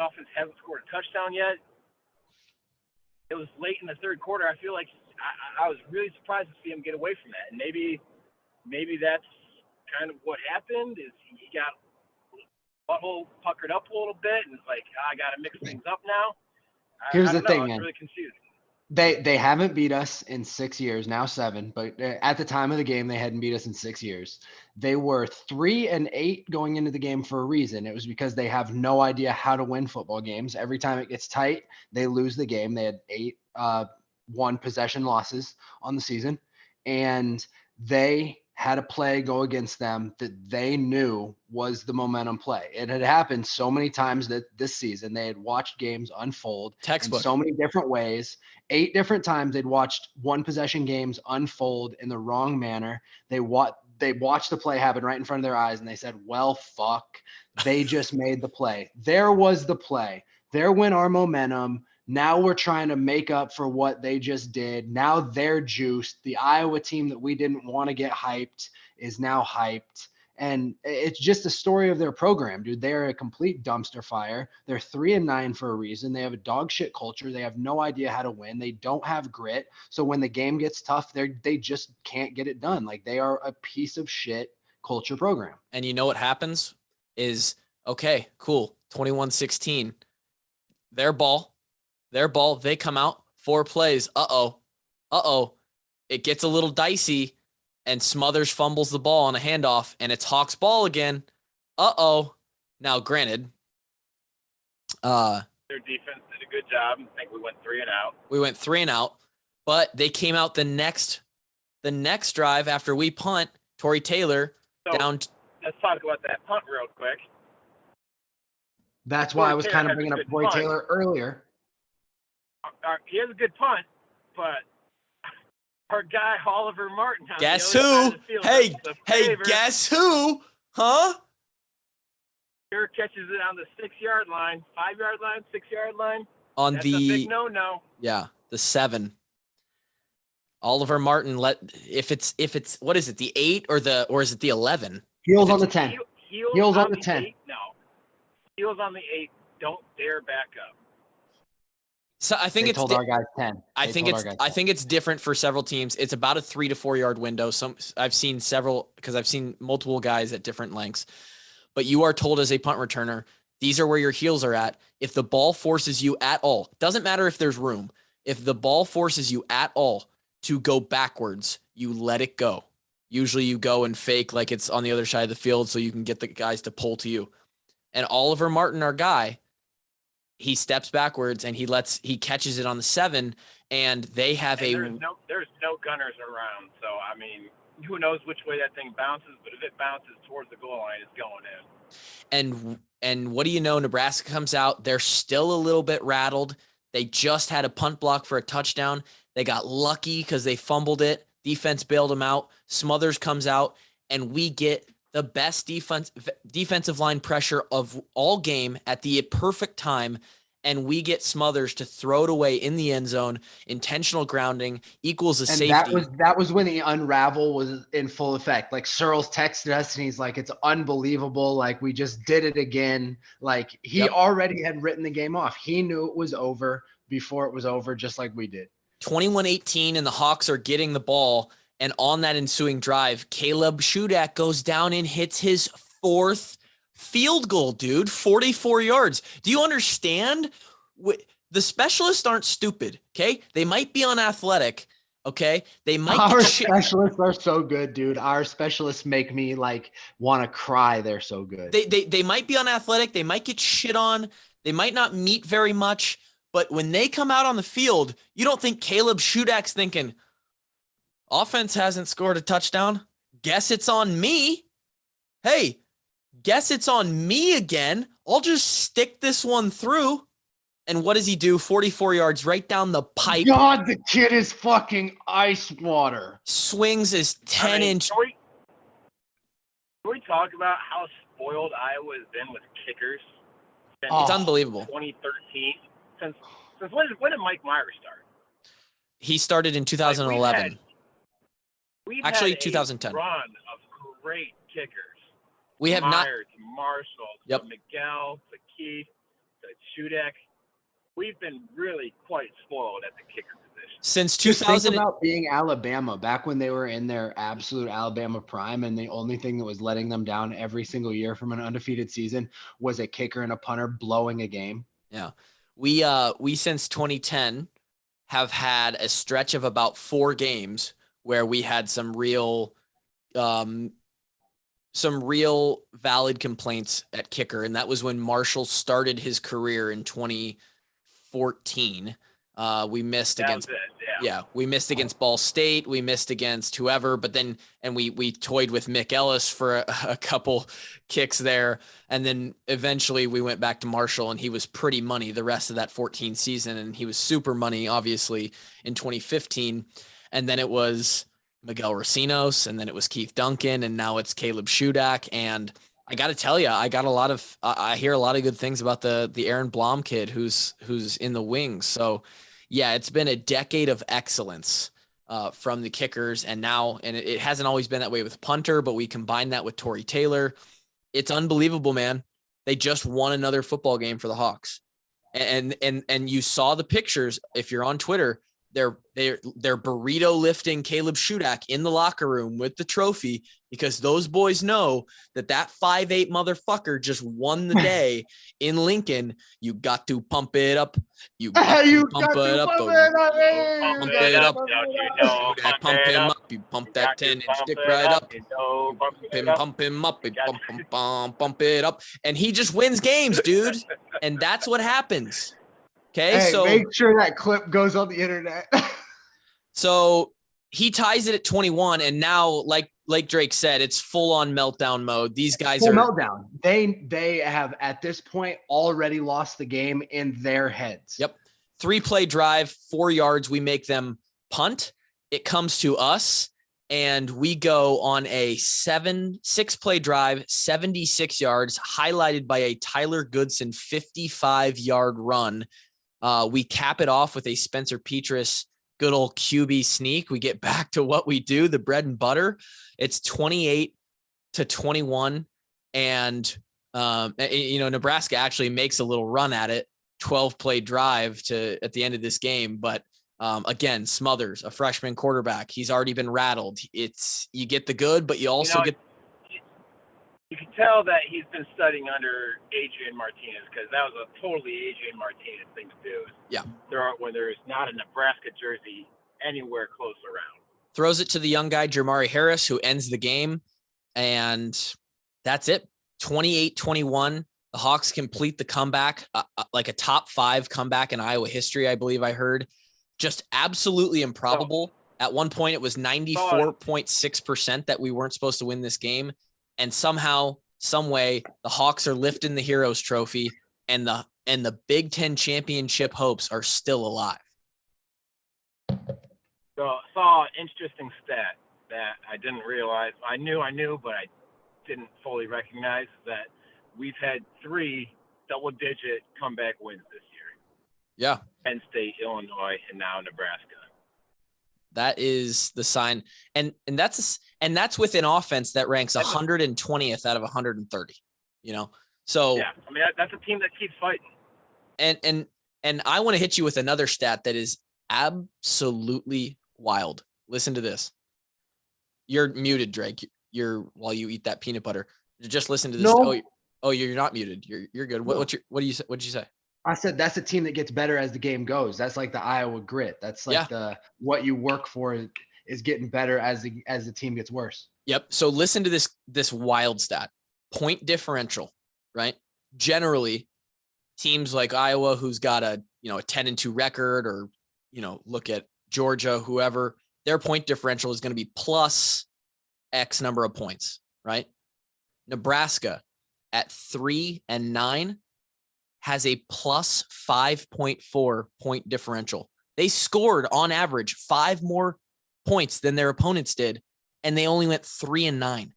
offense hasn't scored a touchdown yet. It was late in the third quarter. I feel like I was really surprised to see him get away from that. And maybe that's kind of what happened is he got butthole puckered up a little bit and it's like, I got to mix things up now. Here's the thing, man. I was really confused. They haven't beat us in 6 years, now 7, but at the time of the game, they hadn't beat us in 6 years. They were 3-8 going into the game for a reason. It was because they have no idea how to win football games. Every time it gets tight, they lose the game. They had 8 one possession losses on the season, and they had a play go against them that they knew was the momentum play. It had happened so many times that this season they had watched games unfold in so many different ways. 8 different times they'd watched one possession games unfold in the wrong manner. They watched the play happen right in front of their eyes and they said, well, fuck, they just made the play. There was the play. There went our momentum. Now we're trying to make up for what they just did. Now they're juiced. The Iowa team that we didn't want to get hyped is now hyped. And it's just the story of their program, dude. They're a complete dumpster fire. They're 3-9 for a reason. They have a dog shit culture. They have no idea how to win. They don't have grit. So when the game gets tough, they just can't get it done. Like they are a piece of shit culture program. And you know what happens is, okay, cool. 21-16. Their ball, they come out 4 plays. Uh-oh. It gets a little dicey and Smothers fumbles the ball on a handoff and it's Hawks ball again. Uh-oh. Now, granted, their defense did a good job. I think we went 3 and out. We went 3 and out, but they came out the next drive after we punt, Torrey Taylor down. Let's talk about that punt real quick. That's why I was kind of bringing up Torrey Taylor earlier. He has a good punt, but our guy Oliver Martin. Guess who? Hey, guess who? Huh? Here catches it on the 6-yard line, 5-yard line, 6-yard line. That's a big no. Yeah, the 7. Oliver Martin if it's what is it, the 8 or is it the 11? Heels on the 10. Heels on the 10. 8, no. Heels on the 8. Don't dare back up. So I think told our guys 10. I think it's different for several teams. It's about a 3 to 4 yard window. I've seen several because I've seen multiple guys at different lengths. But you are told as a punt returner, these are where your heels are at. If the ball forces you at all, doesn't matter if there's room. If the ball forces you at all to go backwards, you let it go. Usually you go and fake like it's on the other side of the field so you can get the guys to pull to you. And Oliver Martin, our guy, he steps backwards and he catches it on the 7, and they have there's no gunners around. So I mean, who knows which way that thing bounces, but if it bounces towards the goal line, it's going in. And what do you know? Nebraska comes out. They're still a little bit rattled. They just had a punt block for a touchdown. They got lucky because they fumbled it. Defense bailed them out. Smothers comes out, and we get the best defensive line pressure of all game at the perfect time. and we get Smothers to throw it away in the end zone. Intentional grounding equals a And safety. that was when the unravel was in full effect. Like Searles texted us and he's like, it's unbelievable. Like we just did it again. Like he already had written the game off. He knew it was over before it was over, just like we did. 21-18, and the Hawks are getting the ball. And on that ensuing drive, Caleb Shudak goes down and hits his 4th field goal, dude, 44 yards. Do you understand? The specialists aren't stupid, okay? They might be unathletic, okay? They might Our specialists are so good, dude. Our specialists make me like want to cry. They're so good. They might be unathletic. They might get shit on. They might not meet very much. But when they come out on the field, you don't think Caleb Shudak's thinking, offense hasn't scored a touchdown. Guess it's on me. Hey, guess it's on me again. I'll just stick this one through. And what does he do? 44 yards right down the pipe. God, the kid is fucking ice water. Swings his 10-inch. Can we talk about how spoiled Iowa has been with kickers? It's unbelievable. 2013. Since when did Mike Myers start? He started in 2011. We've Actually, had 2010. A run of great kickers. We have Myers, to Marshall, Yep. to Miguel, to Keith, to Shudak. We've been really quite spoiled at the kicker position. Since Just 2000. think about being Alabama back when they were in their absolute Alabama prime, and the only thing that was letting them down every single year from an undefeated season was a kicker and a punter blowing a game. Yeah. We since 2010 have had a stretch of about 4 games where we had some real valid complaints at kicker. And that was when Marshall started his career in 2014. We missed against, we missed against Ball State. We missed against whoever, but then, and we toyed with Mick Ellis for a couple kicks there. And then eventually we went back to Marshall, and he was pretty money the rest of that 14 season. And he was super money, obviously, in 2015. And then it was Miguel Racinos, and then it was Keith Duncan, and now it's Caleb Shudak. And I got to tell you, I hear a lot of good things about the Aaron Blom kid who's in the wings. So yeah, it's been a decade of excellence from the kickers. And now, and it hasn't always been that way with punter, but we combine that with Torrey Taylor. It's unbelievable, man. They just won another football game for the Hawks. And you saw the pictures. If you're on Twitter, they're burrito lifting Caleb Shudak in the locker room with the trophy, because those boys know that 5'8" motherfucker just won the day in Lincoln. You got to pump it up. You got to pump it up. Pump it up. Pump him up. You pump that 10-inch stick right up. Pump him up. Pump it up. And he just wins games, dude. And that's what happens. Okay, hey, so make sure that clip goes on the internet. So he ties it at 21, and now, like Drake said, it's full on meltdown mode. These guys full are meltdown. They have at this point already lost the game in their heads. Yep. 3-play drive, 4 yards. We make them punt. It comes to us, and we go on a 6-play drive, 76 yards, highlighted by a Tyler Goodson 55-yard run. We cap it off with a Spencer Petras good old QB sneak. We get back to what we do, the bread and butter. It's 28-21. And, Nebraska actually makes a little run at it, 12-play drive at the end of this game. But again, Smothers, a freshman quarterback, he's already been rattled. You get the good, but you also get. You can tell that he's been studying under Adrian Martinez, because that was a totally Adrian Martinez thing to do. Yeah. When there's not a Nebraska jersey anywhere close around. Throws it to the young guy, Jermari Harris, who ends the game. And that's it. 28-21. The Hawks complete the comeback, like a top 5 comeback in Iowa history, I believe I heard. Just absolutely improbable. At one point, it was 94.6% that we weren't supposed to win this game. And somehow, some way, the Hawks are lifting the Heroes Trophy, and the Big Ten championship hopes are still alive. So I saw an interesting stat that I didn't realize. I knew, but I didn't fully recognize that we've had 3 double-digit comeback wins this year. Yeah. Penn State, Illinois, and now Nebraska. That is the sign. And that's with an offense that ranks 120th out of 130, you know? So yeah, I mean, that's a team that keeps fighting. And I want to hit you with another stat that is absolutely wild. Listen to this. You're muted, Drake. While you eat that peanut butter. Just listen to this. No. Oh, you're not muted. You're good. What did you say? I said that's a team that gets better as the game goes. That's like the Iowa grit. That's like what you work for is getting better as the team gets worse. Yep. So listen to this wild stat. Point differential, right? Generally, teams like Iowa, who's got a 10-2 record, or look at Georgia, whoever, their point differential is going to be plus X number of points, right? Nebraska at 3-9 has a plus 5.4 point differential. They scored on average 5 more points than their opponents did, and they only went 3-9.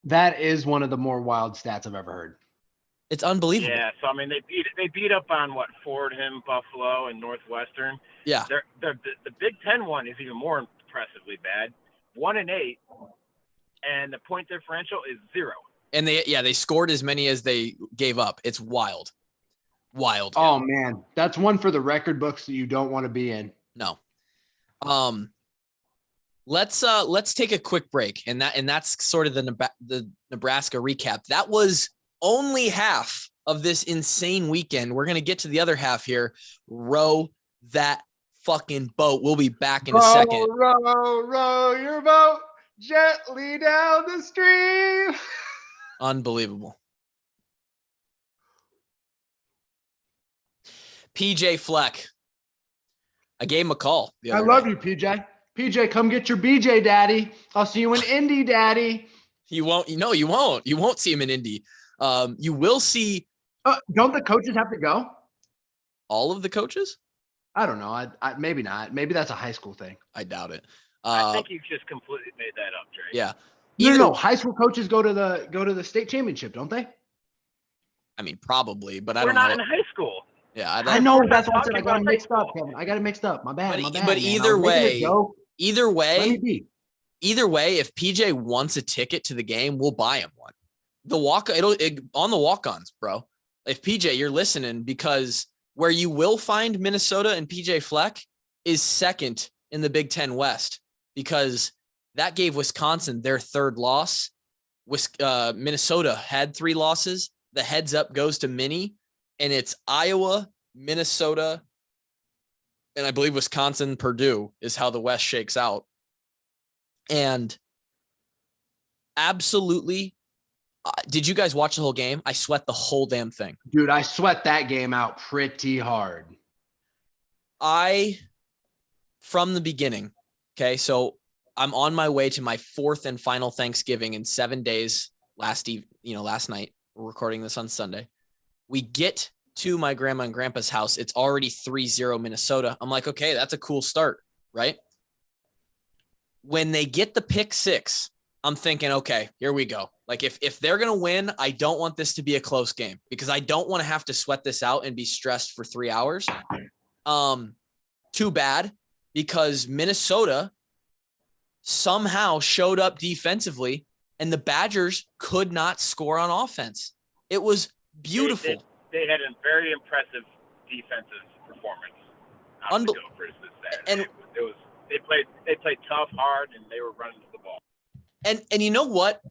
That is one of the more wild stats I've ever heard. It's unbelievable. Yeah, so I mean, they beat up on Fordham, Buffalo, and Northwestern. Yeah, the Big Ten one is even more impressively bad. 1-8, and the point differential is 0. And they scored as many as they gave up. It's wild. Oh man, that's one for the record books that you don't want to be in. No. Let's take a quick break, and that's sort of the Nebraska recap. That was only half of this insane weekend. We're gonna get to the other half here. Row that fucking boat. We'll be back in a second. Row your boat gently down the stream. Unbelievable. PJ Fleck. I gave him a call. I love you, PJ. PJ, come get your BJ, daddy. I'll see you in Indy, daddy. You won't. No, you won't. You won't see him in Indy. You will see. Don't the coaches have to go? All of the coaches? I don't know. I maybe not. Maybe that's a high school thing. I doubt it. I think you just completely made that up, Drake. Yeah. No. High school coaches go to the state championship, don't they? I mean, probably, but We're not in high school. Yeah, I know. That's what I said. I got it mixed up, Kevin. I got it mixed up. My bad. But either way, if PJ wants a ticket to the game, we'll buy him one. On the walk-ons, bro. If PJ, you're listening, because where you will find Minnesota and PJ Fleck is second in the Big Ten West, because that gave Wisconsin their third loss. Minnesota had 3 losses. The heads up goes to Minnie, and it's Iowa, Minnesota, and I believe Wisconsin, Purdue is how the West shakes out. And absolutely, did you guys watch the whole game? I sweat the whole damn thing. Dude, I sweat that game out pretty hard. From the beginning, okay, so I'm on my way to my 4th and final Thanksgiving in 7 days last night. We're recording this on Sunday. We get to my grandma and grandpa's house. It's already 3-0 Minnesota. I'm like, okay, that's a cool start, right? When they get the pick 6, I'm thinking, okay, here we go. Like if they're going to win, I don't want this to be a close game, because I don't want to have to sweat this out and be stressed for 3 hours. Too bad, because Minnesota somehow showed up defensively, and the Badgers could not score on offense. It was beautiful. They had a very impressive defensive performance. And they played tough, hard, and they were running to the ball. And you know what?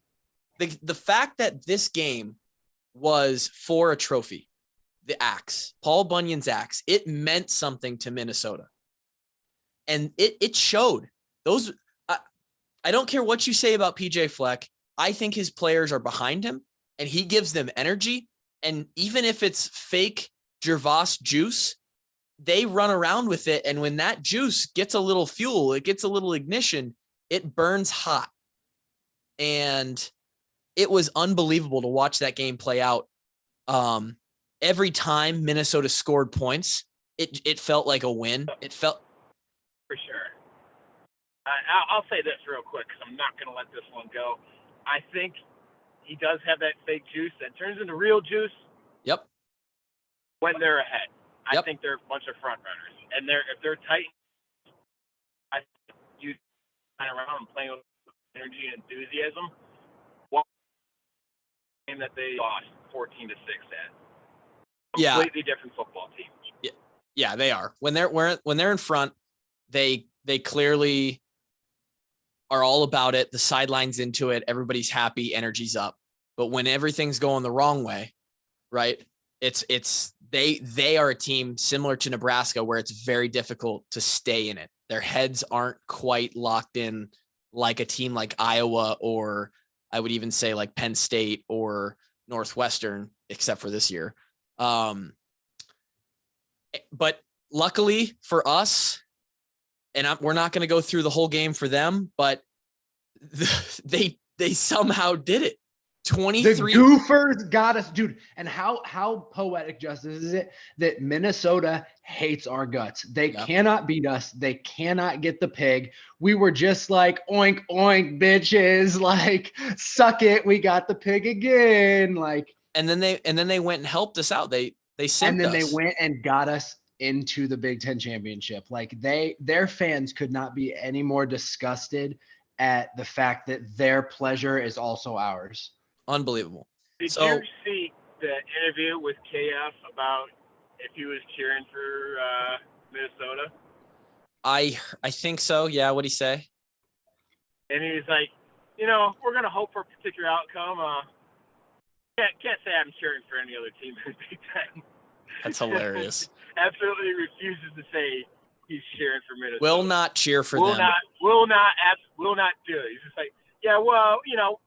The fact that this game was for a trophy, the axe, Paul Bunyan's axe, it meant something to Minnesota. And it showed. Those I don't care what you say about PJ Fleck. I think his players are behind him, and he gives them energy. And even if it's fake Gervais juice, they run around with it. And when that juice gets a little fuel, it gets a little ignition, it burns hot. And it was unbelievable to watch that game play out. Every time Minnesota scored points, it felt like a win. It felt for sure. I'll say this real quick, because I'm not going to let this one go. I think he does have that fake juice that turns into real juice. Yep. When they're ahead. I think they're a bunch of front runners, and if they're tight, I think you kind of around and playing with energy and enthusiasm. One game that they lost 14-6 at. Completely different football team. Yeah, they are. When they're in front, they clearly are all about it. The sideline's into it. Everybody's happy. Energy's up. But when everything's going the wrong way, right? They are a team similar to Nebraska where it's very difficult to stay in it. Their heads aren't quite locked in like a team like Iowa, or I would even say like Penn State or Northwestern, except for this year. But luckily for us, and we're not going to go through the whole game for them, but they somehow did it. 23. The Gophers got us, dude. And how poetic justice is it that Minnesota hates our guts? They cannot beat us. They cannot get the pig. We were just like, oink, oink, bitches. Like, suck it. We got the pig again. Like, and then they went and helped us out. They sent us. They went and got us into the Big Ten championship. Like, their fans could not be any more disgusted at the fact that their pleasure is also ours. Unbelievable. Did you see the interview with KF about if he was cheering for Minnesota? I think so. Yeah. What'd he say? And he's like, we're going to hope for a particular outcome. Can't say I'm cheering for any other team in the Big Ten. That's hilarious. Absolutely refuses to say he's cheering for Minnesota. Will not cheer for them. Will not do it. He's just like, yeah, well,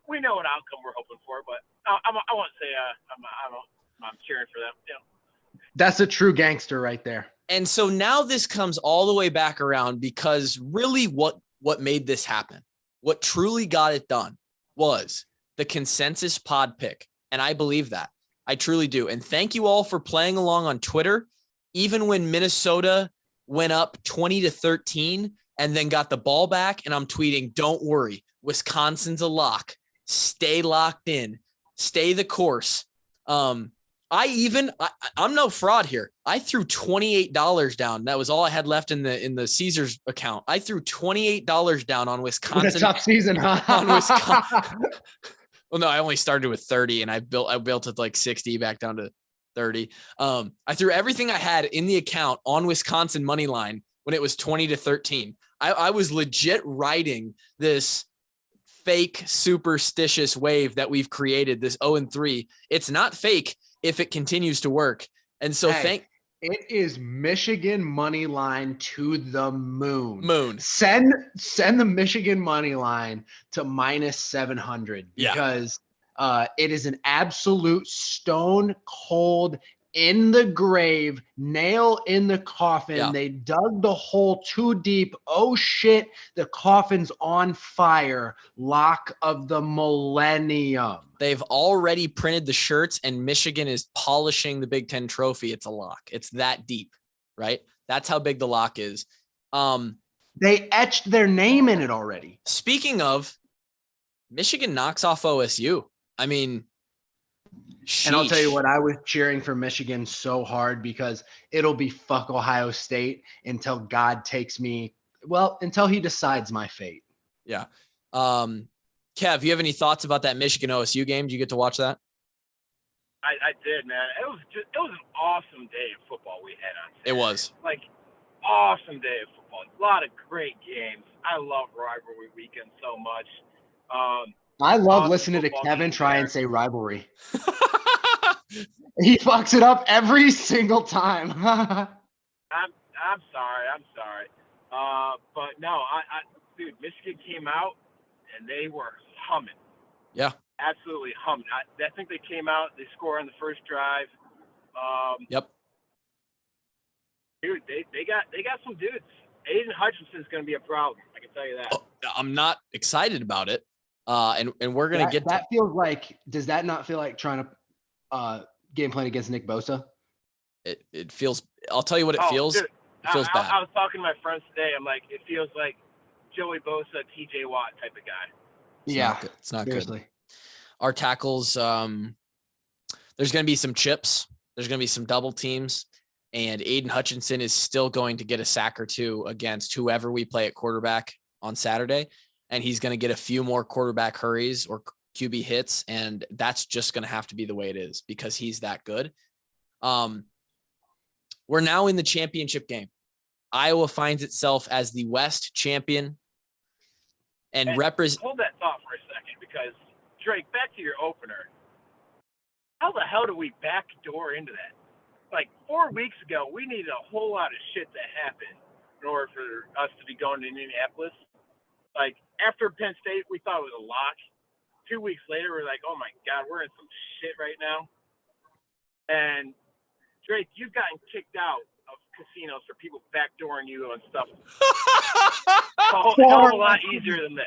we know what outcome we're hoping for, but I won't say I'm cheering for them. Yeah. That's a true gangster right there. And so now this comes all the way back around, because really what made this happen, what truly got it done, was the consensus pod pick. And I believe that. I truly do. And thank you all for playing along on Twitter, even when Minnesota went up 20-13 and then got the ball back. And I'm tweeting, don't worry, Wisconsin's a lock. Stay locked in. Stay the course. I'm no fraud here. I threw $28 down. That was all I had left in the Caesars account. I threw $28 down on Wisconsin. What a tough season, huh? On Wisconsin. Well, no, I only started with 30 and I built it like 60 back down to 30. I threw everything I had in the account on Wisconsin money line when it was 20-13. I was legit riding this fake superstitious wave that we've created, this 0-3. It's not fake if it continues to work. And so it is Michigan money line to the moon. Send the Michigan money line to -700 because it is an absolute stone cold, in the grave, nail in the coffin. Yeah. They dug the hole too deep. Oh shit, the coffin's on fire. Lock of the millennium. They've already printed the shirts and Michigan is polishing the Big Ten trophy. It's a lock. It's that deep, right? That's how big the lock is. They etched their name in it already. Speaking of, Michigan knocks off OSU. I mean, sheesh. And I'll tell you what, I was cheering for Michigan so hard because it'll be fuck Ohio State until God takes me, until he decides my fate. Yeah. Kev, you have any thoughts about that Michigan OSU game? Did you get to watch that? I did, man. It was an awesome day of football we had on Saturday. It was. Like, awesome day of football. A lot of great games. I love rivalry weekend so much. I love listening to Kevin try and say rivalry. He fucks it up every single time. I'm sorry. But no, dude, Michigan came out and they were humming. Yeah. Absolutely humming. I think they came out, they scored on the first drive. Yep. Dude, they got some dudes. Aiden Hutchinson's going to be a problem. I can tell you that. Oh, I'm not excited about it. And we're going to get that. Feels like, does that not feel like trying to game plan against Nick Bosa? It feels, I'll tell you what it feels. Dude, it feels bad. I was talking to my friends today. I'm like, it feels like Joey Bosa, TJ Watt type of guy. It's not good. Our tackles, there's going to be some chips. There's going to be some double teams. And Aiden Hutchinson is still going to get a sack or two against whoever we play at quarterback on Saturday. And he's going to get a few more quarterback hurries or QB hits. And that's just going to have to be the way it is because he's that good. We're now in the championship game. Iowa finds itself as the West champion and represent. Hold that thought for a second, because Drake, back to your opener. How the hell do we backdoor into that? Like 4 weeks ago, we needed a whole lot of shit to happen in order for us to be going to Indianapolis. Like after Penn State, we thought it was a lock. 2 weeks later, we're like, oh my God, we're in some shit right now. And Drake, you've gotten kicked out of casinos for people backdooring you and stuff. A hell of a lot easier than this.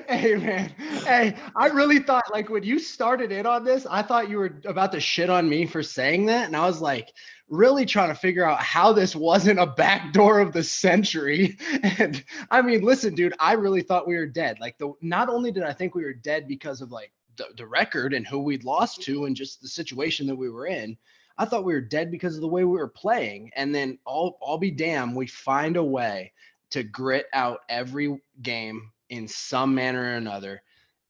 Hey, man. Hey, I really thought, like, when you started in on this, I thought you were about to shit on me for saying that. And I was like, really trying to figure out how this wasn't a backdoor of the century. And I mean, listen, dude, I really thought we were dead. Like, not only did I think we were dead because of like the record and who we'd lost to and just the situation that we were in, I thought we were dead because of the way we were playing. And then I'll be damned, we find a way to grit out every game in some manner or another.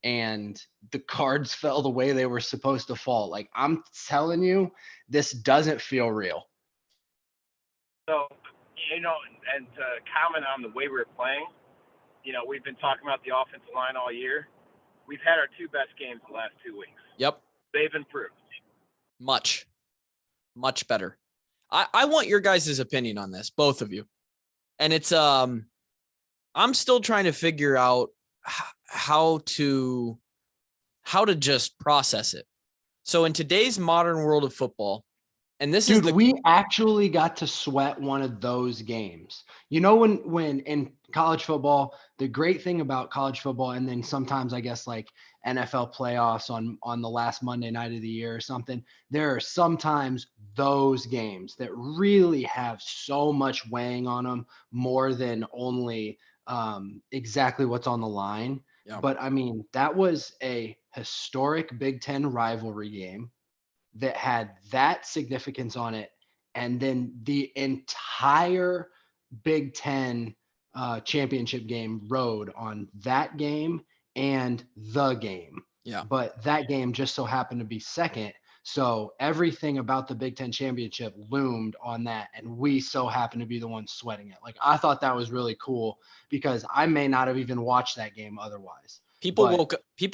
And the cards fell the way they were supposed to fall. Like, I'm telling you, this doesn't feel real. So, and to comment on the way we were playing, we've been talking about the offensive line all year. We've had our two best games the last 2 weeks. Yep. They've improved. Much better. I want your guys' opinion on this, both of you. And it's, I'm still trying to figure out how to just process it. So in today's modern world of football, and this is we actually got to sweat one of those games. When in college football, the great thing about college football, and then sometimes I guess like NFL playoffs on the last Monday night of the year or something, there are sometimes those games that really have so much weighing on them more than only exactly what's on the line. Yeah. But I mean, that was a historic Big Ten rivalry game that had that significance on it. And then the entire Big Ten championship game rode on that game and the game. Yeah. But that game just so happened to be second. So everything about the Big Ten championship loomed on that. And we so happened to be the ones sweating it. Like, I thought that was really cool because I may not have even watched that game otherwise. People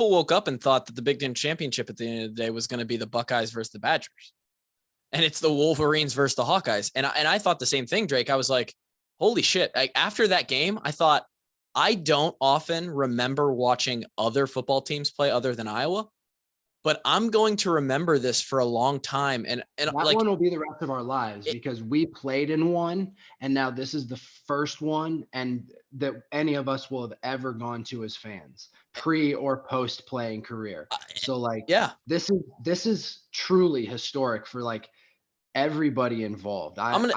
woke up and thought that the Big Ten championship at the end of the day was going to be the Buckeyes versus the Badgers. And it's the Wolverines versus the Hawkeyes. And I thought the same thing, Drake. I was like, holy shit. After that game, I thought, I don't often remember watching other football teams play other than Iowa, but I'm going to remember this for a long time. And that one will be the rest of our lives because we played in one. And now this is the first one and that any of us will have ever gone to as fans, pre or post playing career. So like, yeah, this is truly historic for like everybody involved. I'm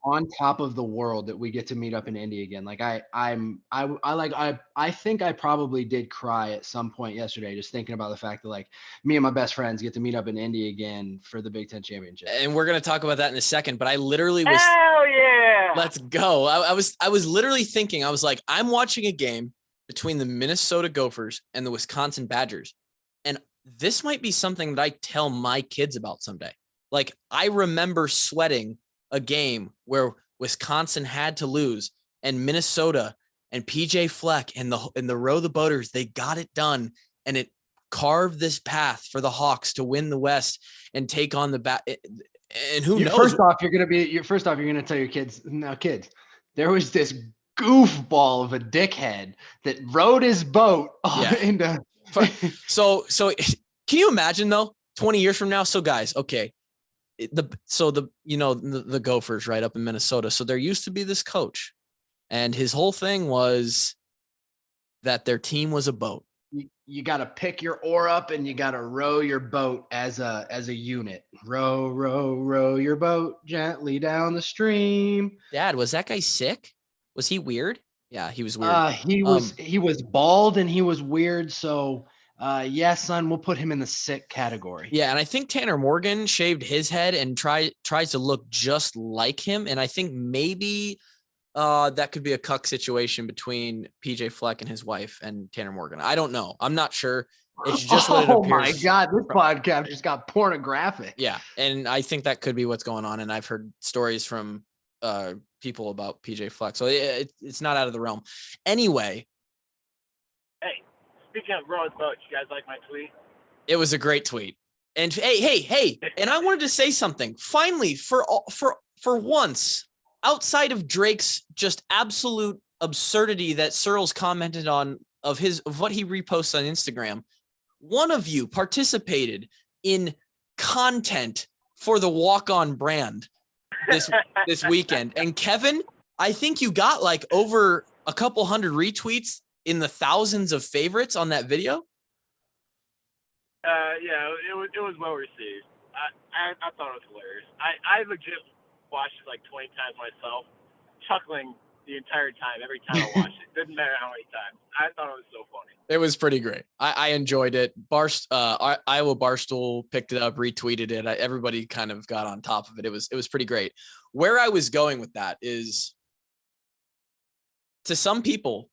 on top of the world that we get to meet up in Indy again. Like I think I probably did cry at some point yesterday, just thinking about the fact that like me and my best friends get to meet up in Indy again for the Big Ten championship. And we're going to talk about that in a second, but I literally was, hell yeah, let's go. I was literally thinking, I was like, I'm watching a game between the Minnesota Gophers and the Wisconsin Badgers. And this might be something that I tell my kids about someday. Like, I remember sweating a game where Wisconsin had to lose and Minnesota and PJ Fleck and the Row the Boaters, they got it done. And it carved this path for the Hawks to win the West and take on the and who knows? First off, you're going to tell your kids, now kids, there was this goofball of a dickhead that rowed his boat into. So can you imagine though, 20 years from now? So guys, okay. The Gophers right up in Minnesota. So there used to be this coach and his whole thing was that their team was a boat. You got to pick your oar up and you got to row your boat as a unit. Row, row, row your boat gently down the stream. Dad, was that guy sick? Was he weird? Yeah, he was weird. He was bald and he was weird. So Yeah, son, we'll put him in the sick category. Yeah, and I think Tanner Morgan shaved his head and tries to look just like him. And I think maybe that could be a cuck situation between PJ Fleck and his wife and Tanner Morgan. I don't know. I'm not sure. It's just what it appears. Oh my God, this podcast just got pornographic. Yeah, and I think that could be what's going on. And I've heard stories from people about PJ Fleck, so it's not out of the realm. Anyway. Hey, speaking of Rowan's boat, you guys like my tweet? It was a great tweet. And hey, and I wanted to say something. Finally, for once, outside of Drake's just absolute absurdity that Searles commented on of what he reposts on Instagram, one of you participated in content for the Walkon brand this weekend. And Kevin, I think you got like over a couple hundred retweets in the thousands of favorites on that video. Yeah, it was well received. I thought it was hilarious. I legit watched it like 20 times myself, chuckling the entire time, every time I watched it. Didn't matter how many times. I thought it was so funny. It was pretty great. I enjoyed it. Iowa Barstool picked it up, retweeted it. Everybody kind of got on top of it. It was pretty great. Where I was going with that is, to some people,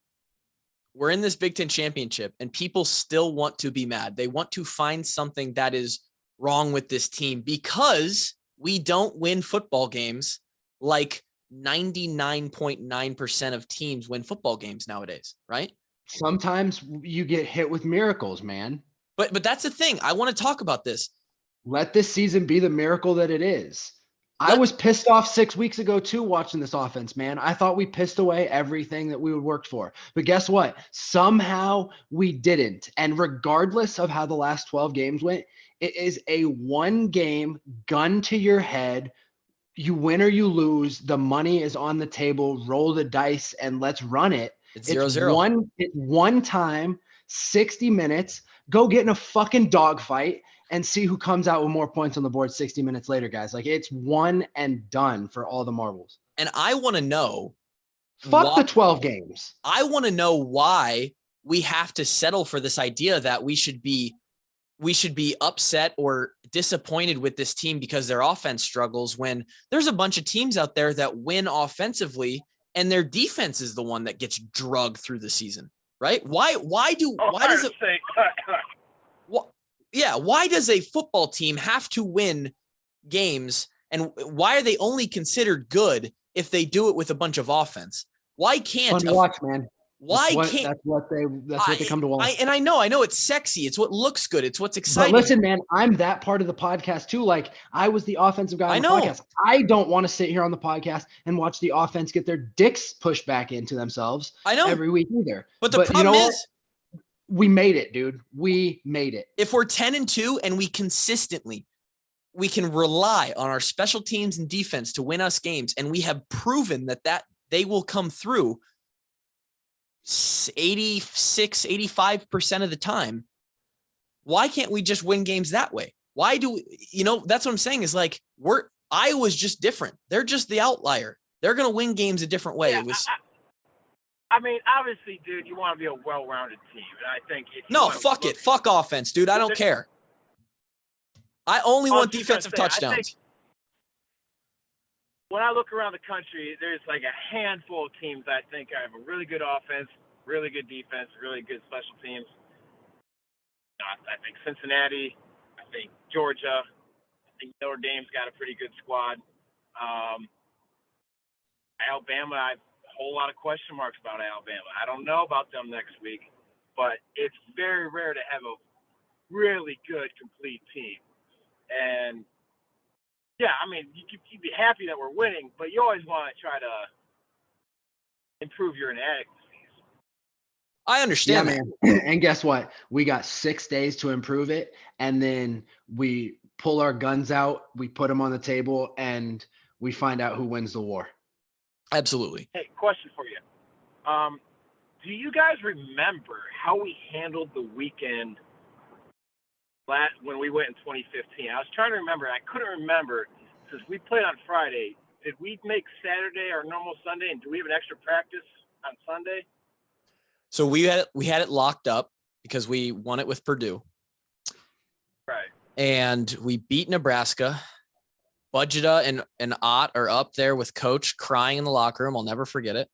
we're in this Big Ten championship and people still want to be mad. They want to find something that is wrong with this team because we don't win football games like 99.9% of teams win football games nowadays, right? Sometimes you get hit with miracles, man. But that's the thing. I want to talk about this. Let this season be the miracle that it is. I was pissed off 6 weeks ago too watching this offense, man. I thought we pissed away everything that we worked for. But guess what? Somehow we didn't. And regardless of how the last 12 games went, it is a one game gun to your head. You win or you lose. The money is on the table. Roll the dice and let's run it. It's 0-0. It's one time, 60 minutes. Go get in a fucking dogfight and see who comes out with more points on the board 60 minutes later, guys. Like, it's one and done for all the marbles. And I want to know. Fuck the 12 games. I want to know why we have to settle for this idea that we should be upset or disappointed with this team because their offense struggles, when there's a bunch of teams out there that win offensively and their defense is the one that gets drugged through the season, right? Why does a football team have to win games, and why are they only considered good if they do it with a bunch of offense? Why can't Fun to watch, man? That's what they come to watch. And I know it's sexy. It's what looks good. It's what's exciting. But listen, man, I'm that part of the podcast too. Like, I was the offensive guy on the podcast. I don't want to sit here on the podcast and watch the offense get their dicks pushed back into themselves every week either. But the problem is, we made it, dude. We made it. If we're 10-2 and we can rely on our special teams and defense to win us games, and we have proven that they will come through 85% of the time, why can't we just win games that way? Why do that's what I'm saying is, like, Iowa's just different. They're just the outlier. They're going to win games a different way. Yeah, I mean, obviously, dude, you want to be a well-rounded team, and I think fuck it. Fuck offense, dude. I don't care. I only want defensive touchdowns. When I look around the country, there's like a handful of teams that I think have a really good offense, really good defense, really good special teams. I think Cincinnati, I think Georgia, I think Notre Dame's got a pretty good squad. Alabama, I have a whole lot of question marks about Alabama. I don't know about them next week, but it's very rare to have a really good, complete team. And yeah, I mean, you'd be happy that we're winning, but you always want to try to improve your inadequacies. I understand, man. And guess what? We got 6 days to improve it, and then we pull our guns out, we put them on the table, and we find out who wins the war. Absolutely. Hey, question for you. Do you guys remember how we handled the weekend when we went in 2015? I was trying to remember. I couldn't remember since we played on Friday. Did we make Saturday our normal Sunday, and do we have an extra practice on Sunday? So we had it locked up because we won it with Purdue. Right. And we beat Nebraska. Budgeta and Ott are up there with Coach crying in the locker room. I'll never forget it.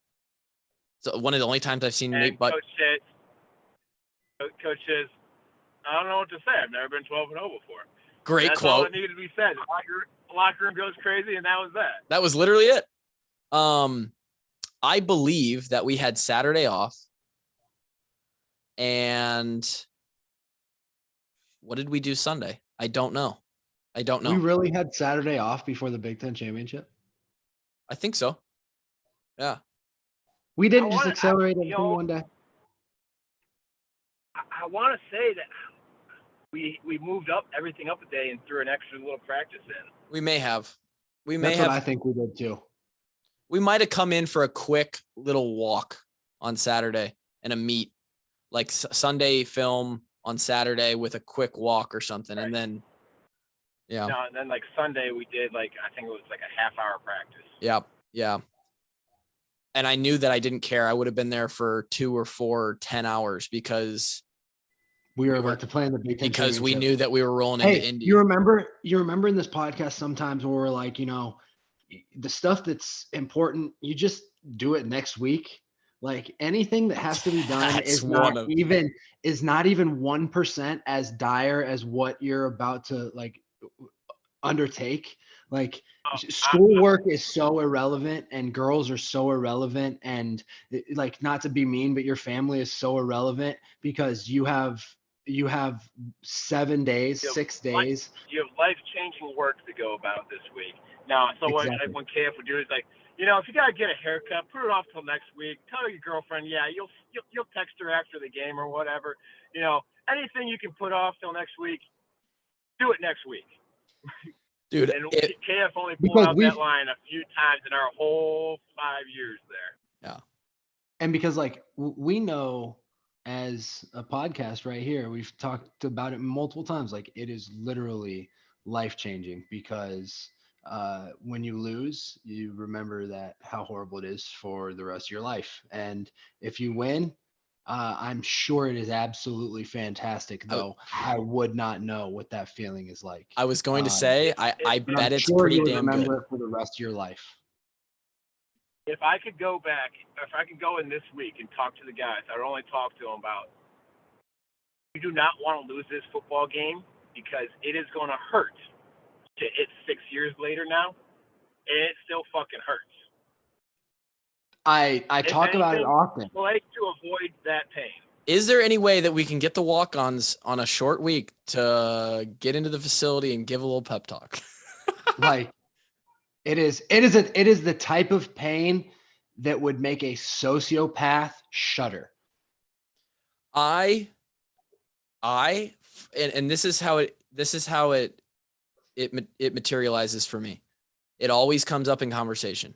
So one of the only times I've seen Nate Coach says, I don't know what to say. I've never been 12-0 before. Great That's quote. all that needed to be said. The locker room goes crazy, and that was that. That was literally it. I believe that we had Saturday off. And what did we do Sunday? I don't know. We really had Saturday off before the Big Ten championship. I think so. Yeah. We didn't just accelerate everything one day. I want to say that we moved everything up a day and threw an extra little practice in. We may have. That's what I think we did too. We might have come in for a quick little walk on Saturday and a meet, like Sunday film on Saturday with a quick walk or something. Right. And then, yeah. No, and then like Sunday we did I think it was like a half-hour practice. Yeah. Yeah. And I knew that I didn't care. I would have been there for 2 or 4 or 10 hours because we were about to play in the Big Ten because we knew that we were rolling into Indy. You remember in this podcast sometimes where we're like, the stuff that's important, you just do it next week. Like anything that has to be done is not even 1% as dire as what you're about to undertake. Like schoolwork is so irrelevant and girls are so irrelevant and not to be mean, but your family is so irrelevant because you have 7 days, 6 days. You have life-changing work to go about this week. Now, so exactly. when KF would do it, it's like, if you got to get a haircut, put it off till next week. Tell your girlfriend, you'll text her after the game or whatever. Anything you can put off till next week, do it next week. Dude, and KF only pulled out that line a few times in our whole 5 years there. Yeah. And because we know as a podcast right here, we've talked about it multiple times. It is literally life-changing because when you lose, you remember how horrible it is for the rest of your life. And if you win, I'm sure it is absolutely fantastic, though I would not know what that feeling is like. I was going to say, I bet it's pretty damn good. Remember it for the rest of your life. If I could go in this week and talk to the guys, I would only talk to them about, we do not want to lose this football game because it is going to hurt. It's 6 years later now, and it still fucking hurts. I talk about it often. Like to avoid that pain. Is there any way that we can get the Walkons on a short week to get into the facility and give a little pep talk? It is the type of pain that would make a sociopath shudder. And this is how it materializes for me. It always comes up in conversation,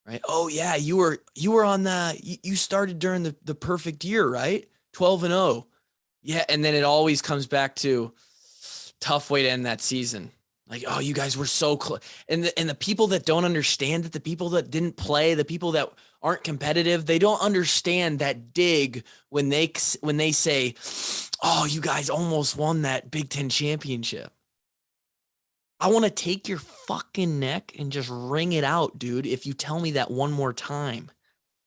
right? Oh yeah, you were on you started during the perfect year, right? 12-0. Yeah, and then it always comes back to tough way to end that season. Oh, you guys were so close. And the people that don't understand it, the people that didn't play, the people that aren't competitive, they don't understand that dig when they say, "Oh, you guys almost won that Big Ten championship." I want to take your fucking neck and just wring it out, dude, if you tell me that one more time.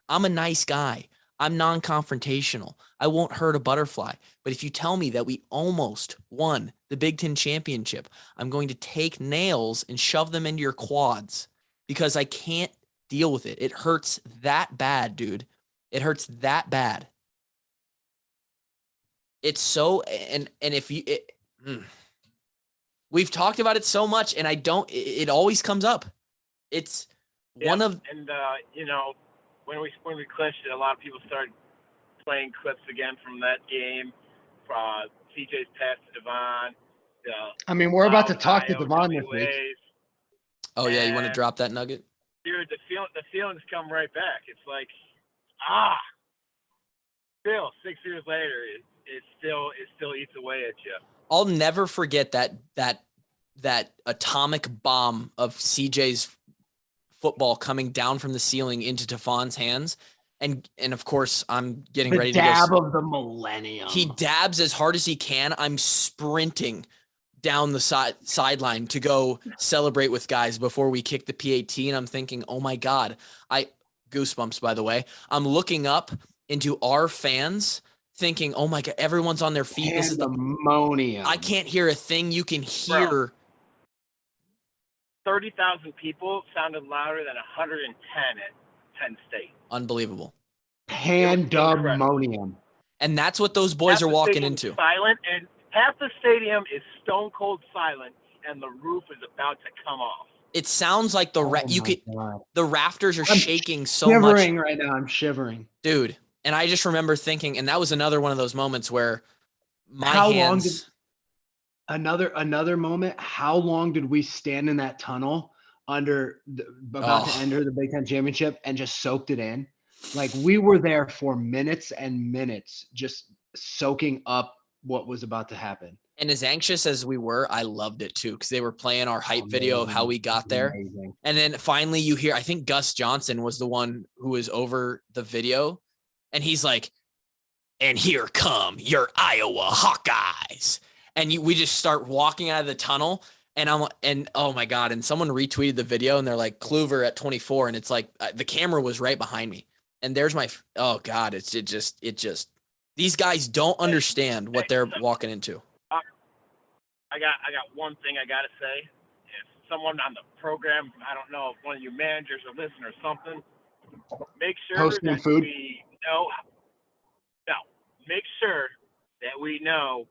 I'm a nice guy. I'm non-confrontational. I won't hurt a butterfly. But if you tell me that we almost won the Big Ten championship, I'm going to take nails and shove them into your quads because I can't deal with it. It hurts that bad, dude. It hurts that bad. It's so, and if you, we've talked about it so much and it always comes up. It's one of, and when we clinched it, a lot of people started playing clips again from that game. CJ's pass to Devon. We're about to talk to Devon this week. Oh yeah, you want to drop that nugget? Dude, the feelings come right back. It's like, still 6 years later, it still eats away at you. I'll never forget that atomic bomb of CJ's football coming down from the ceiling into Tafon's hands. And of course, I'm getting The ready to dab go. of the millennium. He dabs as hard as he can. I'm sprinting down the sideline to go celebrate with guys before we kick the PAT. And I'm thinking, oh my God, goosebumps, by the way. I'm looking up into our fans thinking, oh my God, everyone's on their feet. This is Pandemonium. I can't hear a thing. You can hear. Bro, 30,000 people sounded louder than 110 at Penn State. Unbelievable. Pandemonium. And that's what those boys are walking into. Silent, and half the stadium is stone cold silent, and the roof is about to come off. It sounds like the rafters are shaking so much. I'm shivering right now. I'm shivering, dude. And I just remember thinking, and that was another one of those moments where another moment. How long did we stand in that tunnel about to enter the Big Ten championship and just soaked it in? Like, we were there for minutes and minutes, just soaking up what was about to happen. And as anxious as we were, I loved it too, because they were playing our hype video of how we got there. Amazing. And then finally you hear, I think Gus Johnson was the one who was over the video. And he's like, and here come your Iowa Hawkeyes. And we just start walking out of the tunnel. And oh my God. And someone retweeted the video and they're like, Kluver at 24. And it's like, the camera was right behind me. And there's oh God, it just, these guys don't understand what they're walking into. I got one thing I got to say. If someone on the program, I don't know if one of you managers or listeners or something, make sure that we know. No, make sure that we know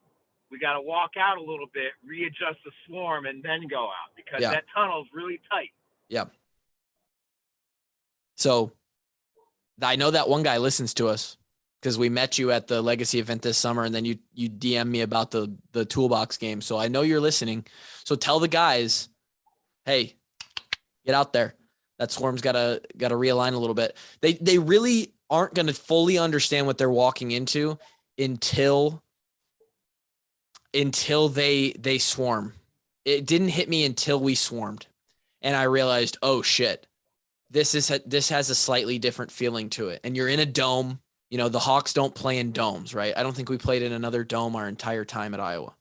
we got to walk out a little bit, readjust the swarm, and then go out, because that tunnel is really tight. Yep. So I know that one guy listens to us because we met you at the Legacy event this summer, and then you DM me about the toolbox game. So I know you're listening. So tell the guys, hey, get out there. That swarm's got to realign a little bit. They really aren't going to fully understand what they're walking into until they swarm. It didn't hit me until we swarmed, and I realized, oh shit, this has a slightly different feeling to it. And you're in a dome. You know, the Hawks don't play in domes, right? I don't think we played in another dome our entire time at Iowa,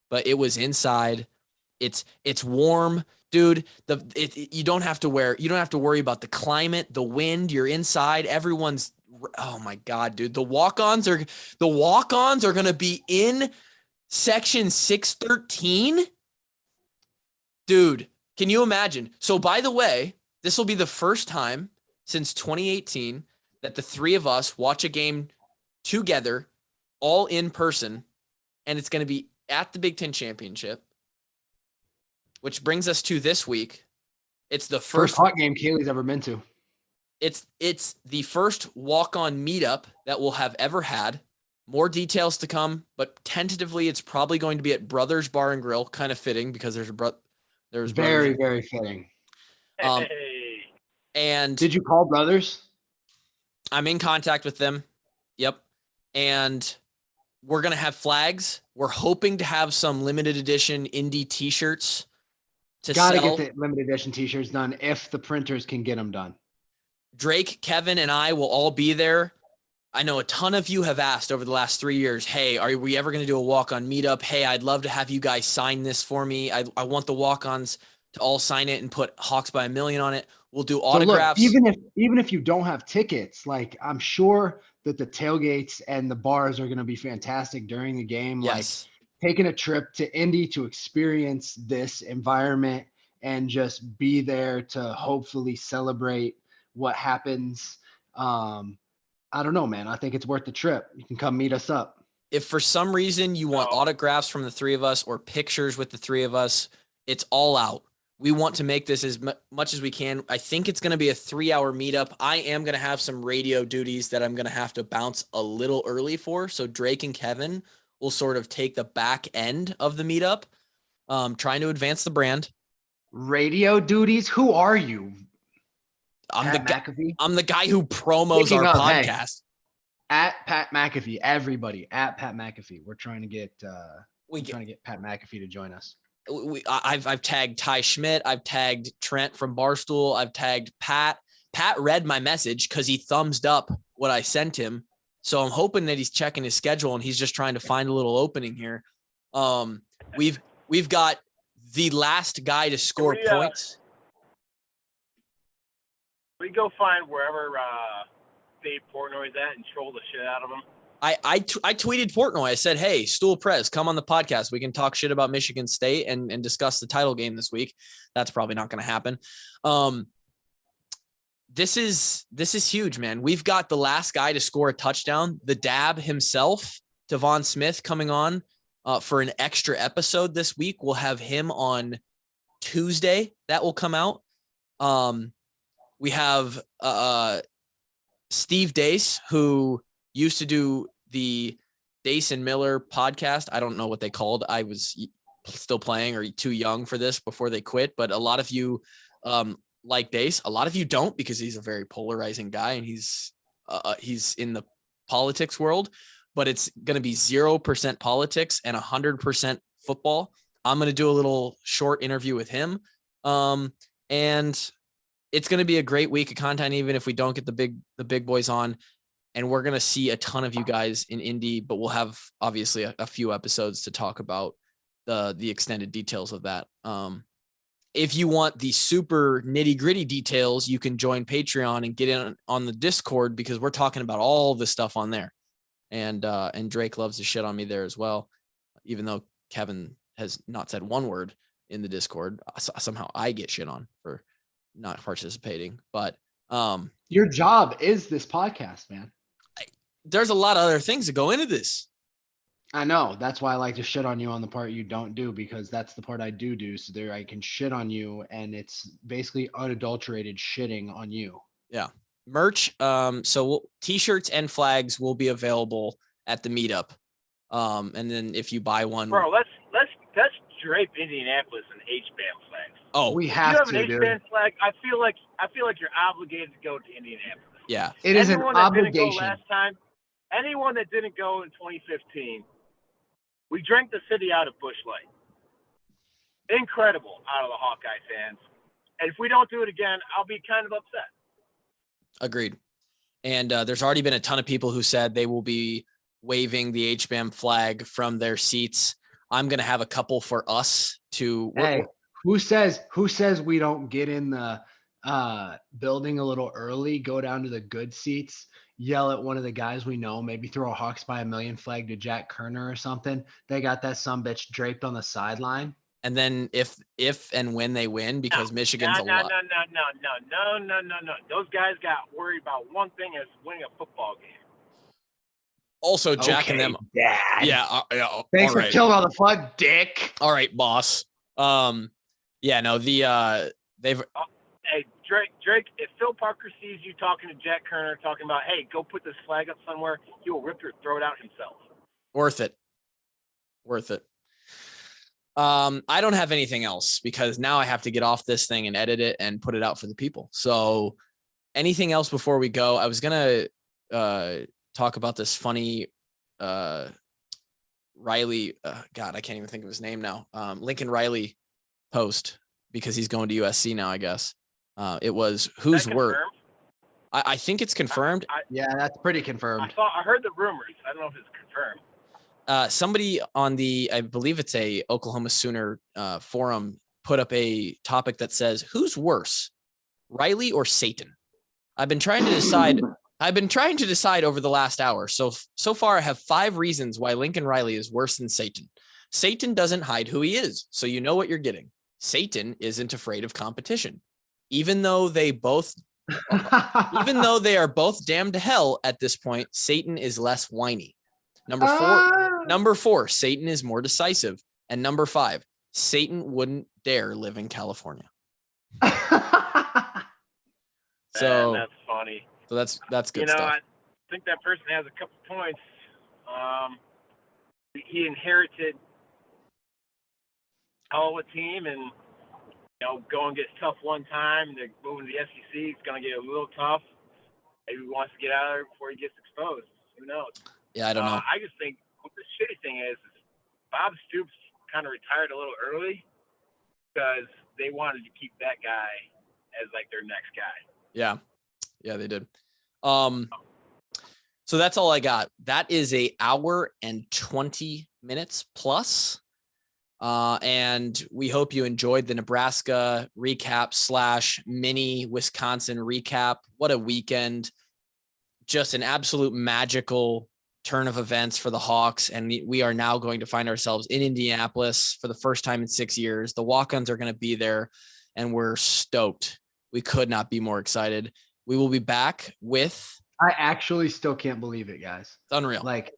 but it was inside. It's warm, dude. You don't have to worry about the climate, the wind. You're inside. Everyone's, oh my God, dude. The Walkons are going to be in section 613. Dude, can you imagine? So by the way, this will be the first time since 2018 that the three of us watch a game together, all in person, and it's going to be at the Big Ten Championship, which brings us to this week. It's the first Hawk game Kaylee's ever been to. It's the first walk-on meetup that we'll have ever had. More details to come, but tentatively it's probably going to be at Brothers Bar and Grill, kind of fitting because there's very, very fitting. And did you call Brothers? I'm in contact with them. Yep. And we're going to have flags. We're hoping to have some limited edition INDY t-shirts to sell. Gotta get the limited edition t-shirts done if the printers can get them done. Drake, Kevin, and I will all be there. I know a ton of you have asked over the last 3 years, hey, are we ever going to do a walk-on meetup? Hey, I'd love to have you guys sign this for me. I want the walk-ons to all sign it and put Hawks by a million on it. We'll do autographs. So look, even if you don't have tickets, like, I'm sure that the tailgates and the bars are going to be fantastic during the game. Yes. Like, taking a trip to Indy to experience this environment and just be there to hopefully celebrate what happens. I don't know, man. I think it's worth the trip. You can come meet us up. If for some reason you want autographs from the three of us or pictures with the three of us, it's all out. We want to make this as much as we can. I think it's going to be a 3-hour meetup. I am going to have some radio duties that I'm going to have to bounce a little early for. So Drake and Kevin will sort of take the back end of the meetup, trying to advance the brand. Radio duties? Who are you? I'm the guy who promos our podcast. Hey, at Pat McAfee, everybody at Pat McAfee. We're trying to get Pat McAfee to join us. I've tagged Ty Schmidt. I've tagged Trent from Barstool. I've tagged Pat. Pat read my message because he thumbs up what I sent him. So I'm hoping that he's checking his schedule and he's just trying to find a little opening here. We've got the last guy to score points. We go find wherever Dave Portnoy's at and troll the shit out of him. I tweeted Portnoy. I said, hey, Stool Prez, come on the podcast. We can talk shit about Michigan State and discuss the title game this week. That's probably not going to happen. This is huge, man. We've got the last guy to score a touchdown, the Dab himself, Devon Smith, coming on for an extra episode this week. We'll have him on Tuesday. That will come out. We have Steve Dace, who used to do the Dace and Miller podcast. I don't know what they called. I was still playing or too young for this before they quit, but a lot of you like Dace. A lot of you don't, because he's a very polarizing guy and he's in the politics world, but it's going to be 0% politics and 100% football. I'm going to do a little short interview with him. And it's going to be a great week of content, even if we don't get the big boys on. And we're going to see a ton of you guys in Indy, but we'll have obviously a few episodes to talk about the extended details of that. If you want the super nitty gritty details, you can join Patreon and get in on the Discord, because we're talking about all the stuff on there. And Drake loves to shit on me there as well, even though Kevin has not said one word in the Discord. Somehow I get shit on for not participating, but your job is this podcast, man. There's a lot of other things that go into this. I know. That's why I like to shit on you on the part you don't do, because that's the part I do. So there I can shit on you, and it's basically unadulterated shitting on you. Yeah. Merch. So t-shirts and flags will be available at the meetup. And then if you buy one, bro, let's drape Indianapolis and HBAM flags. Oh, we have to, dude. HBAM flag. I feel like you're obligated to go to Indianapolis. Yeah. It is an obligation. Anyone that didn't go in 2015, we drank the city out of Busch Light. Incredible out of the Hawkeye fans. And if we don't do it again, I'll be kind of upset. Agreed. And there's already been a ton of people who said they will be waving the HBAM flag from their seats. I'm going to have a couple for us to. Hey, who says we don't get in the building a little early, go down to the good seats, yell at one of the guys we know, maybe throw a Hawks by a million flag to Jack Kerner or something. They got that sumbitch draped on the sideline. And then if and when they win, because Michigan's a lot. No. Those guys got worried about one thing, is winning a football game. Also jacking them. Dad. Yeah. Thanks for killing all the fun, dick. All right, boss. Yeah, no, they've. Hey, Drake, if Phil Parker sees you talking to Jack Kerner, talking about, hey, go put this flag up somewhere, he will rip your throat out himself. Worth it. I don't have anything else, because now I have to get off this thing and edit it and put it out for the people. So anything else before we go? I was going to talk about this funny Riley. God, I can't even think of his name now. Lincoln Riley post, because he's going to USC now, I guess. It was whose word? I think it's confirmed. Yeah, that's pretty confirmed. I heard the rumors. I don't know if it's confirmed. Somebody on I believe it's a Oklahoma Sooner forum, put up a topic that says, who's worse, Riley or Satan? I've been trying to decide over the last hour. So far I have 5 reasons why Lincoln Riley is worse than Satan. Satan doesn't hide who he is, so you know what you're getting. Satan isn't afraid of competition. Even though they are both damned to hell at this point, Satan is less whiny. Number four, Satan is more decisive. And number 5, Satan wouldn't dare live in California. So man, that's funny. So that's good stuff. I think that person has a couple points. He inherited a team, and going gets tough one time. They're moving to the SEC. It's going to get a little tough. Maybe he wants to get out of there before he gets exposed. Who knows? Yeah, I don't know. I just think what the shitty thing is Bob Stoops kind of retired a little early because they wanted to keep that guy as like their next guy. Yeah. Yeah, they did. So that's all I got. That is a hour and 20 minutes plus. And we hope you enjoyed the Nebraska recap / mini Wisconsin recap. What a weekend. Just an absolute magical turn of events for the Hawks. And we are now going to find ourselves in Indianapolis for the first time in 6 years. The Walkons are going to be there, and we're stoked. We could not be more excited. We will be back with... I actually still can't believe it, guys. It's unreal. Like,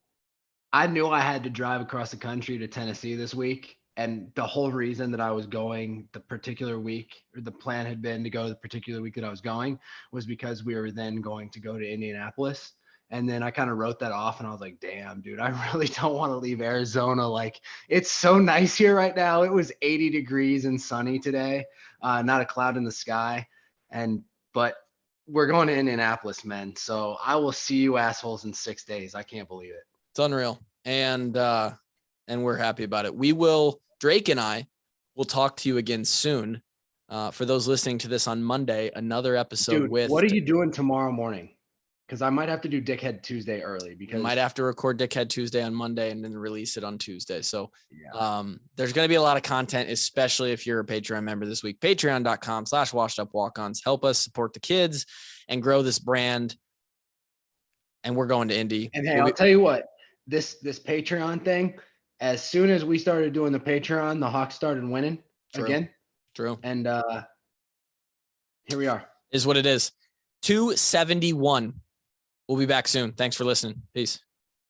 I knew I had to drive across the country to Tennessee this week. And the whole reason that I was going the particular week, or the plan had been to go the particular week that I was going, was because we were then going to go to Indianapolis. And then I kind of wrote that off, and I was like, damn, dude, I really don't want to leave Arizona. Like, it's so nice here right now. It was 80 degrees and sunny today, not a cloud in the sky. But we're going to Indianapolis, men. So I will see you assholes in 6 days. I can't believe it. It's unreal. And we're happy about it. We will, Drake and I will talk to you again soon. For those listening to this on Monday, another episode. Dude, with... What are you doing tomorrow morning? Because I might have to do Dickhead Tuesday early. Because might have to record Dickhead Tuesday on Monday and then release it on Tuesday. So yeah. There's going to be a lot of content, especially if you're a Patreon member this week. Patreon.com/washedupwalkons. Help us support the kids and grow this brand. And we're going to Indy. And hey, I'll tell you what, this Patreon thing, as soon as we started doing the Patreon, the Hawks started winning again. True. And here we are. Is what it is. 271. We'll be back soon. Thanks for listening. Peace.